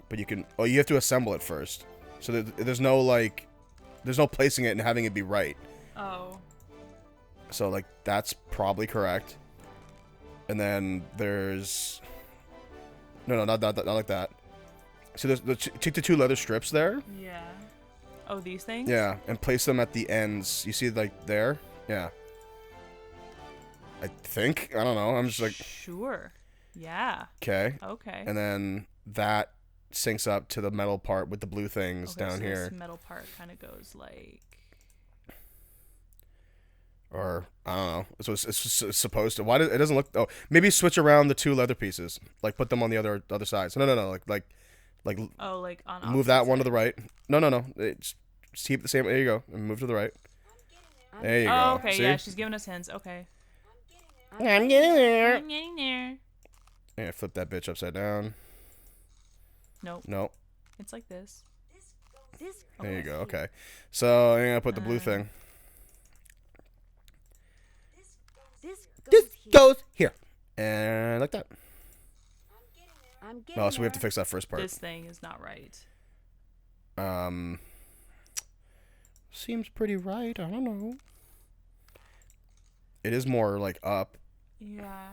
S1: But you can. Oh, you have to assemble it first. So there's no like, there's no placing it and having it be right.
S2: Oh.
S1: So like that's probably correct. And then there's. No, not like that. So take the 2 leather strips there.
S2: Yeah. Oh, these things.
S1: Yeah, and place them at the ends. You see, like there. Yeah. I think. I don't know. I'm just like.
S2: Sure. Yeah.
S1: Okay.
S2: Okay.
S1: And then that syncs up to the metal part with the blue things
S2: Okay,
S1: down
S2: so
S1: here.
S2: This metal part kind of goes like.
S1: Or I don't know. So it's supposed to. Why does it doesn't look? Oh, maybe switch around the 2 leather pieces. Like put them on the other sides. No. Like
S2: Oh, like on.
S1: move that
S2: opposite
S1: one to the
S2: sides.
S1: right. No. Just keep the same. There you go. And move to the right. There you
S2: Oh,
S1: go.
S2: okay.
S1: See?
S2: Yeah, she's giving us hints. Okay.
S1: I'm getting there.
S2: I'm getting there.
S1: Yeah, flip that bitch upside down.
S2: Nope.
S1: Nope.
S2: It's like this.
S3: This
S1: There you go. Okay. So I'm gonna put the blue thing.
S3: This goes here.
S1: And like that.
S3: I'm getting
S1: Oh, so we have to
S3: there.
S1: fix that first part.
S2: This thing is not right.
S1: Seems pretty right. I don't know. It is more like up.
S2: Yeah.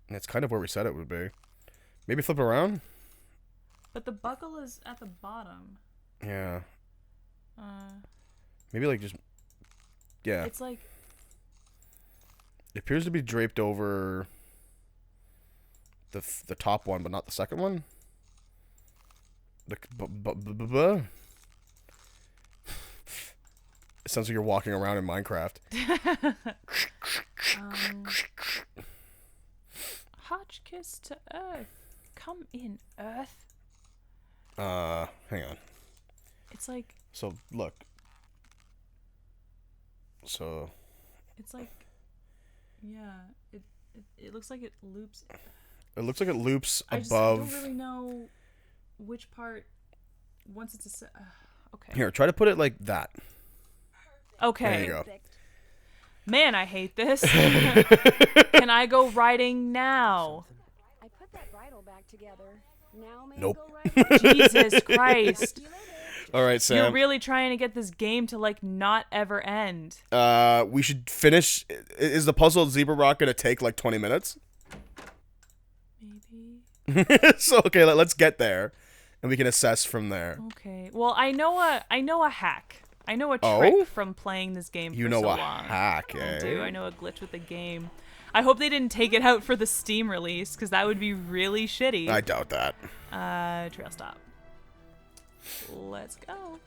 S1: And it's kind of where we said it would be. Maybe flip it around?
S2: But the buckle is at the bottom.
S1: Yeah.
S2: Uh,
S1: Maybe like just... Yeah.
S2: It's like...
S1: It appears to be draped over the top one, but not the second one. It sounds like you're walking around in Minecraft.
S2: Hotchkiss to Earth. Come in, Earth.
S1: Hang on.
S2: It's like...
S1: So, look. So...
S2: It's like... Yeah, it looks like it loops.
S1: It looks like it loops
S2: I
S1: above...
S2: don't really know which part... Once it's a... okay.
S1: Here, try to put it like that.
S2: Okay.
S1: There you go.
S2: Man, I hate this. Can I go riding now?
S3: I put that bridle back together. Now may I
S1: Nope.
S3: go riding?
S2: Jesus Christ.
S1: All right,
S2: You're
S1: Sam.
S2: really trying to get this game to, like, not ever end.
S1: We should finish... Is the puzzle Zebra Rock going to take like 20 minutes?
S2: Maybe.
S1: So, okay, let's get there. And we can assess from there.
S2: Okay. Well, I know a hack. I know a
S1: Oh?
S2: trick from playing this game for
S1: You know
S2: so
S1: a
S2: long.
S1: hack,
S2: I
S1: eh?
S2: do. I know a glitch with the game. I hope they didn't take it out for the Steam release, because that would be really shitty.
S1: I doubt that.
S2: Trail stop. Let's go.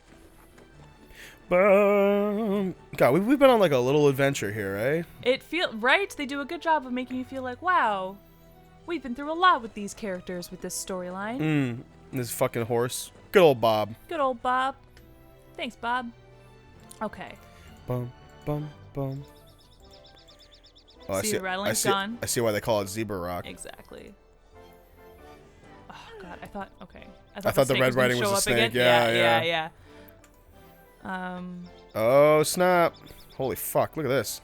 S1: God, we've been on like a little adventure here, eh?
S2: It right? They do a good job of making you feel like, wow, we've been through a lot with these characters with this storyline.
S1: This fucking horse. Good old Bob.
S2: Good old Bob. Thanks, Bob. Okay.
S1: Bum, bum, bum. Oh,
S2: See, the rattling's
S1: I
S2: gone.
S1: I see why they call it Zebra Rock.
S2: Exactly. Oh God, I thought. Okay.
S1: I thought the
S2: snake
S1: red
S2: gonna
S1: writing was
S2: show
S1: a
S2: up
S1: snake.
S2: again.
S1: Yeah.
S2: Yeah.
S1: Oh, snap. Holy fuck, look at this.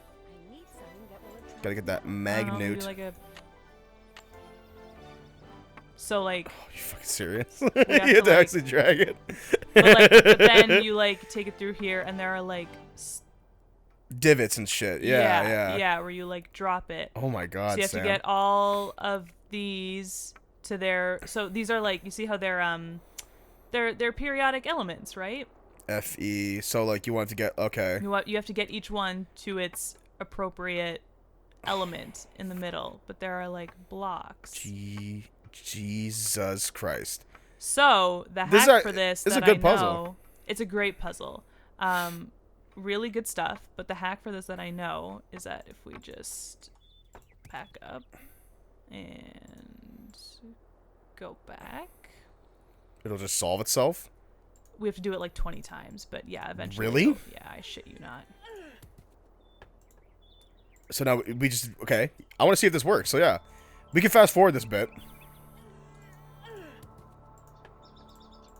S3: I need something that will attract
S1: Gotta get that
S2: I don't know, maybe
S1: magnute.
S2: like a... So like,
S1: Are you fucking serious?
S2: have
S1: You
S2: to,
S1: have to
S2: like-
S1: actually drag it.
S2: but then you like take it through here, and there are like,
S1: Divots and shit. Yeah.
S2: where you like drop it.
S1: Oh my god,
S2: So you have
S1: Sam.
S2: to get all of these to their. So these are like, you see how they're periodic elements, right?
S1: FE. So like you want to get okay.
S2: You have to get each one to its appropriate element in the middle, but there are like blocks.
S1: Jesus Christ.
S2: So the
S1: This
S2: hack
S1: is
S2: for this
S1: it's a
S2: that
S1: good
S2: I
S1: puzzle.
S2: know, it's a great puzzle. Really good stuff. But the hack for this that I know is that if we just back up and go back,
S1: It'll just solve itself.
S2: we have to do it like 20 times. But yeah, eventually.
S1: Really?
S2: Yeah, I shit you not.
S1: So now we just okay. I want to see if this works. So yeah, we can fast forward this bit.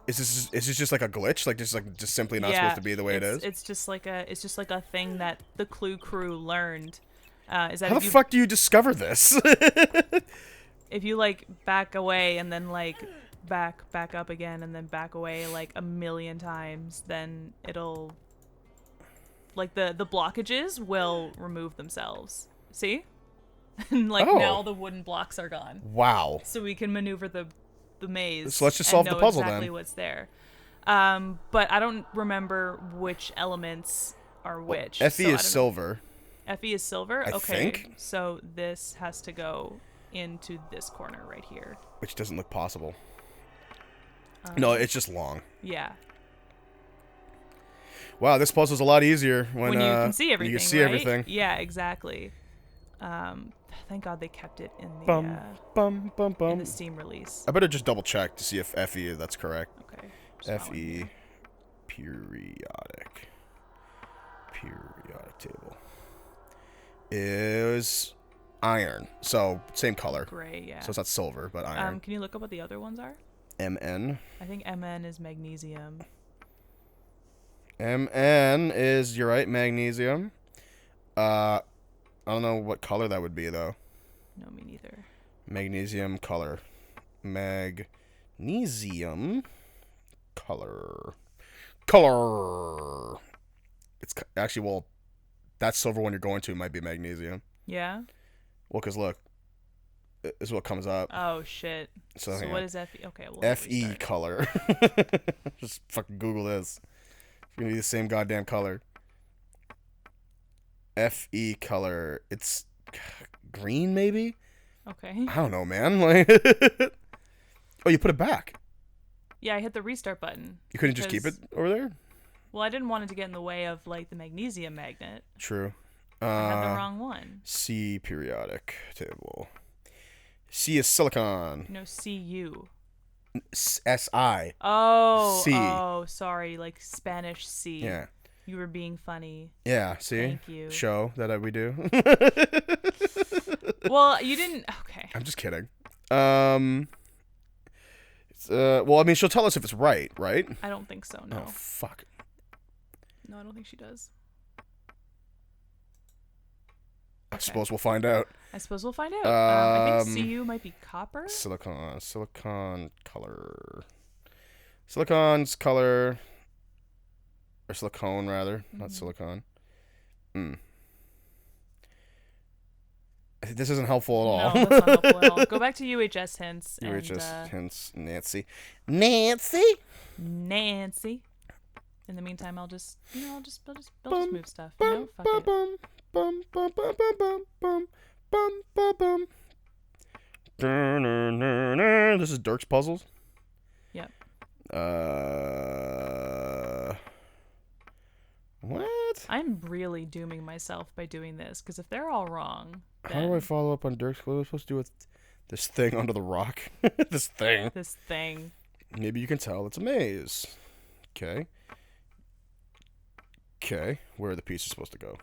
S1: Is this just like a glitch? Like just simply not supposed to be the way it is?
S2: It's just like a thing that the Clue crew learned. Is that
S1: How
S2: if
S1: the
S2: you,
S1: fuck do you discover this?
S2: if you like back away and then like back up again and then back away like a million times, then it'll like the blockages will remove themselves. See? And like
S1: Oh.
S2: now the wooden blocks are gone.
S1: Wow.
S2: So we can maneuver the maze.
S1: So let's just
S2: and
S1: solve the
S2: know
S1: puzzle
S2: exactly
S1: then.
S2: what's there. But I don't remember which elements are which.
S1: FE
S2: so I don't know.
S1: is silver.
S2: FE is silver?
S1: I
S2: Okay.
S1: think.
S2: So this has to go into this corner right here.
S1: Which doesn't look possible. No, it's just long.
S2: Yeah.
S1: Wow, this puzzle's a lot easier when
S2: You can see everything.
S1: You can see
S2: right?
S1: everything.
S2: Yeah, exactly. Thank God they kept it in the
S1: Bum bum bum
S2: in
S1: bum.
S2: the Steam release.
S1: I better just double check to see if FE that's correct.
S2: Okay. just following
S1: FE
S2: you.
S1: periodic table is iron. So same color.
S2: Gray, yeah.
S1: So it's not silver, but iron.
S2: Can you look up what the other ones are?
S1: MN.
S2: I think MN is magnesium.
S1: MN is, you're right, magnesium. I don't know what color that would be though.
S2: No, me neither.
S1: Magnesium color. Magnesium color. Color. It's actually, well, that silver one you're going to might be magnesium.
S2: Yeah.
S1: Well, because look, this is what comes up.
S2: Oh shit.
S1: So,
S2: So
S1: hang
S2: what
S1: on.
S2: is Fe? Okay, well.
S1: Fe color. Just fucking Google this. It's gonna be the same goddamn color. Fe color. It's green, maybe.
S2: Okay.
S1: I don't know, man. Like, oh, you put it back.
S2: Yeah, I hit the restart button.
S1: You couldn't just keep it
S2: because-
S1: over there.
S2: Well, I didn't want it to get in the way of like the magnesium magnet.
S1: True.
S2: I had the wrong one.
S1: C periodic table. C is silicon.
S2: No, CU.
S1: Si.
S2: Oh.
S1: C.
S2: Oh, sorry. Like Spanish C.
S1: Yeah.
S2: You were being funny.
S1: Yeah. See.
S2: Thank you.
S1: Show that we do.
S2: Well, you didn't. Okay.
S1: I'm just kidding. Well, I mean, she'll tell us if it's right, right?
S2: I don't think so. No.
S1: Oh, fuck.
S2: No, I don't think she does.
S1: I suppose we'll find out.
S2: I suppose we'll find out. I think
S1: Um,
S2: CU might be copper.
S1: Silicon color. Silicon's color. Or silicone, rather. Not silicon. This isn't helpful at all.
S2: No, that's not helpful at all. Go back to UHS hints.
S1: UHS
S2: and,
S1: hints. Nancy.
S2: Nancy. In the meantime, I'll just move stuff.
S1: Bum,
S2: Fuck
S1: bum,
S2: it.
S1: bum, bum, bum, bum, bum, bum, bum, bum, bum. This is Dirk's puzzles.
S2: Yep.
S1: What?
S2: I'm really dooming myself by doing this because if they're all wrong,
S1: How do I
S2: then
S1: follow up on Dirk's? What am I supposed to do with this thing under the rock? This thing.
S2: this thing.
S1: Maybe you can tell it's a maze. Okay. Okay. Where are the pieces supposed to go?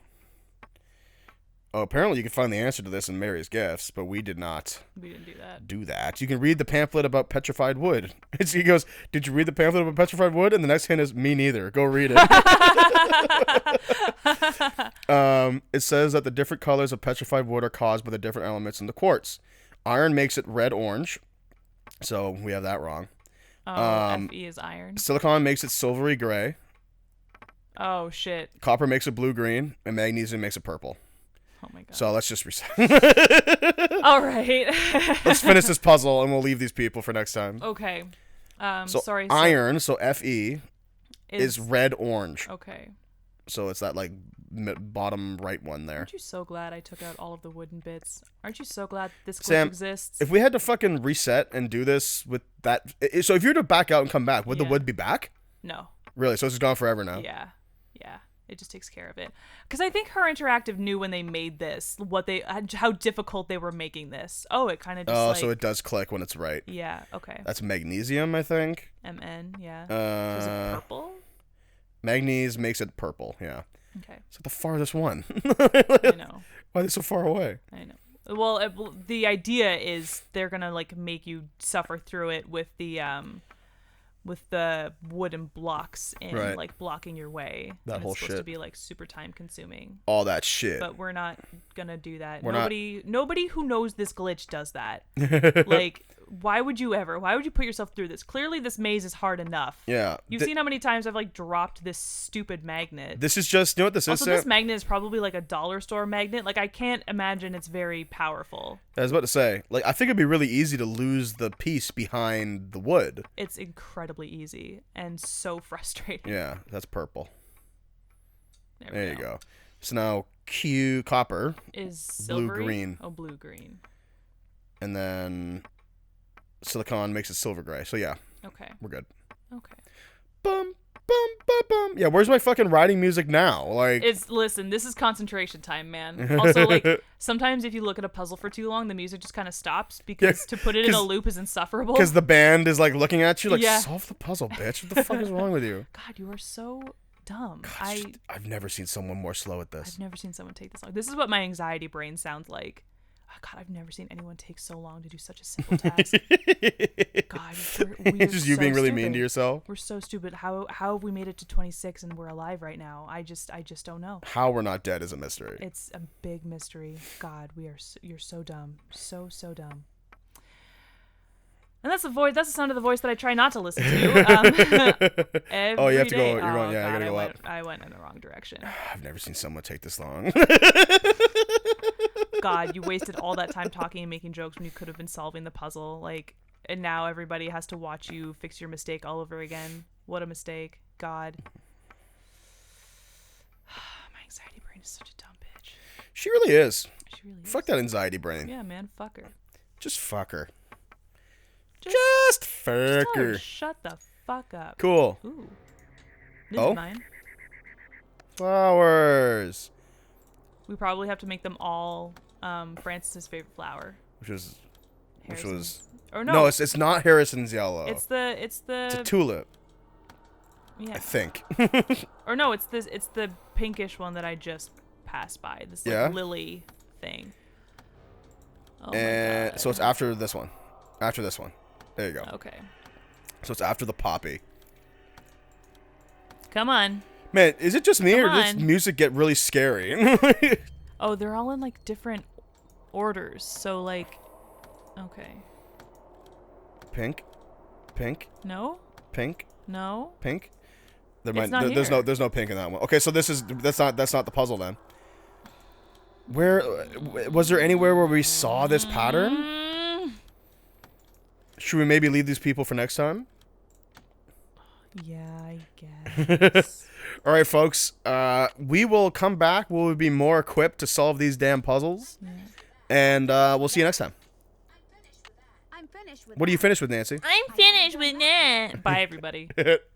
S1: Oh, apparently you can find the answer to this in Mary's Gifts, but we did not
S2: We didn't do that.
S1: do that. You can read the pamphlet about petrified wood. He goes, "Did you read the pamphlet about petrified wood?" And the next hint is, "Me neither. Go read it." It says that the different colors of petrified wood are caused by the different elements in the quartz. Iron makes it red-orange, so we have that wrong.
S2: Oh, Fe is iron.
S1: Silicon makes it silvery gray.
S2: Oh shit.
S1: Copper makes it blue-green, and magnesium makes it purple.
S2: Oh my god.
S1: So let's just reset.
S2: All right.
S1: Let's finish this puzzle, and we'll leave these people for next time.
S2: Okay.
S1: So
S2: Sorry.
S1: iron, so Fe, is red-orange.
S2: Okay.
S1: So it's that like bottom right one there.
S2: Aren't you so glad I took out all of the wooden bits? Aren't you so glad this glitch
S1: Sam,
S2: exists?
S1: if we had to fucking reset and do this with that, so if you were to back out and come back, would the
S2: Yeah.
S1: wood be back?
S2: No.
S1: Really? So it's gone forever now.
S2: Yeah. It just takes care of it. Because I think Her Interactive knew when they made this how difficult they were making this. Oh, it kind of just
S1: Oh,
S2: like...
S1: so it does click when it's right.
S2: Yeah, okay.
S1: That's magnesium, I think.
S2: MN, yeah. So is it purple?
S1: Magnesium makes it purple. Yeah.
S2: Okay.
S1: It's like the farthest one.
S2: I know.
S1: Why are they so far away?
S2: I know. Well, the idea is they're gonna like make you suffer through it with the wooden blocks and
S1: Right.
S2: like blocking your way.
S1: That
S2: and
S1: whole
S2: it's supposed to
S1: shit.
S2: be like super time consuming.
S1: All that shit.
S2: But we're not gonna do that.
S1: We're not-
S2: Nobody who knows this glitch does that. Like, why would you put yourself through this? Clearly this maze is hard enough.
S1: Yeah.
S2: You've seen how many times I've like dropped this stupid magnet.
S1: This is just, you know what this
S2: Also,
S1: is,
S2: this
S1: Sam?
S2: magnet is probably like a dollar store magnet. Like, I can't imagine it's very powerful.
S1: I was about to say, like, I think it'd be really easy to lose the piece behind the wood.
S2: It's incredibly easy and so frustrating.
S1: Yeah, that's purple.
S2: There,
S1: There you go. So now copper,
S2: Is silvery?
S1: Blue-green.
S2: Oh, blue-green.
S1: and then silicon makes it silver gray. So yeah,
S2: Okay.
S1: we're good.
S2: Okay.
S1: Bum, bum, bum, bum. Yeah, where's my fucking riding music now? Like,
S2: Listen, this is concentration time, man. Also, like, sometimes if you look at a puzzle for too long, the music just kind of stops because to put it in a loop is insufferable.
S1: because the band is like looking at you like,
S2: Yeah.
S1: solve the puzzle, bitch. What the fuck is wrong with you?
S2: God, you are so dumb.
S1: I've never seen someone more slow at this.
S2: I've never seen someone take this long. This is what my anxiety brain sounds like. Oh, God, I've never seen anyone take so long to do such a simple task. God, we're
S1: It's just you
S2: so
S1: being really mean
S2: stupid.
S1: to yourself.
S2: We're so stupid. How have we made it to 26 and we're alive right now? I just don't know.
S1: How we're not dead is a mystery.
S2: It's a big mystery. God, you're so dumb. So dumb. And that's the voice. That's the sound of the voice that I try not to listen to.
S1: Oh, you have to
S2: day.
S1: go. You're going.
S2: Oh,
S1: Yeah, you
S2: God,
S1: gotta go up.
S2: I went in the wrong direction.
S1: I've never seen someone take this long.
S2: God, you wasted all that time talking and making jokes when you could have been solving the puzzle. Like, and now everybody has to watch you fix your mistake all over again. What a mistake. God. My anxiety brain is such a dumb bitch.
S1: She really is.
S2: She really is.
S1: Fuck that anxiety brain.
S2: Yeah, man. Fuck her.
S1: Just fuck her.
S2: Just
S1: fuck
S2: tell
S1: her.
S2: her. Shut the fuck up.
S1: Cool.
S2: Ooh. This
S1: Oh?
S2: is mine.
S1: Flowers.
S2: We probably have to make them all Francis's favorite flower.
S1: Which was.
S2: Harrison's. Or no.
S1: No, it's not Harrison's yellow.
S2: It's
S1: It's
S2: the
S1: a tulip.
S2: yeah.
S1: I think.
S2: Or no, it's the pinkish one that I just passed by. This like,
S1: Yeah?
S2: lily thing. Oh my
S1: And
S2: God.
S1: so it's after this one. After this one. There you go.
S2: Okay.
S1: So it's after the poppy.
S2: Come on.
S1: Man, is it just me or
S2: Come
S1: does
S2: on.
S1: music get really scary?
S2: Oh, they're all in like different orders. So like, okay.
S1: Pink, pink,
S2: No,
S1: pink,
S2: no.
S1: pink. There
S2: It's not
S1: there's
S2: here.
S1: no pink in that one. Okay, so that's not the puzzle then. Where was there anywhere where we saw this pattern?
S2: Mm,
S1: Should we maybe leave these people for next time?
S2: yeah, I guess.
S1: All right, folks. We will come back. We'll be more equipped to solve these damn puzzles, and we'll see you next time.
S3: I'm finished with
S1: What are you
S3: that.
S1: finished with, Nancy?
S2: I'm finished with that. Bye, everybody.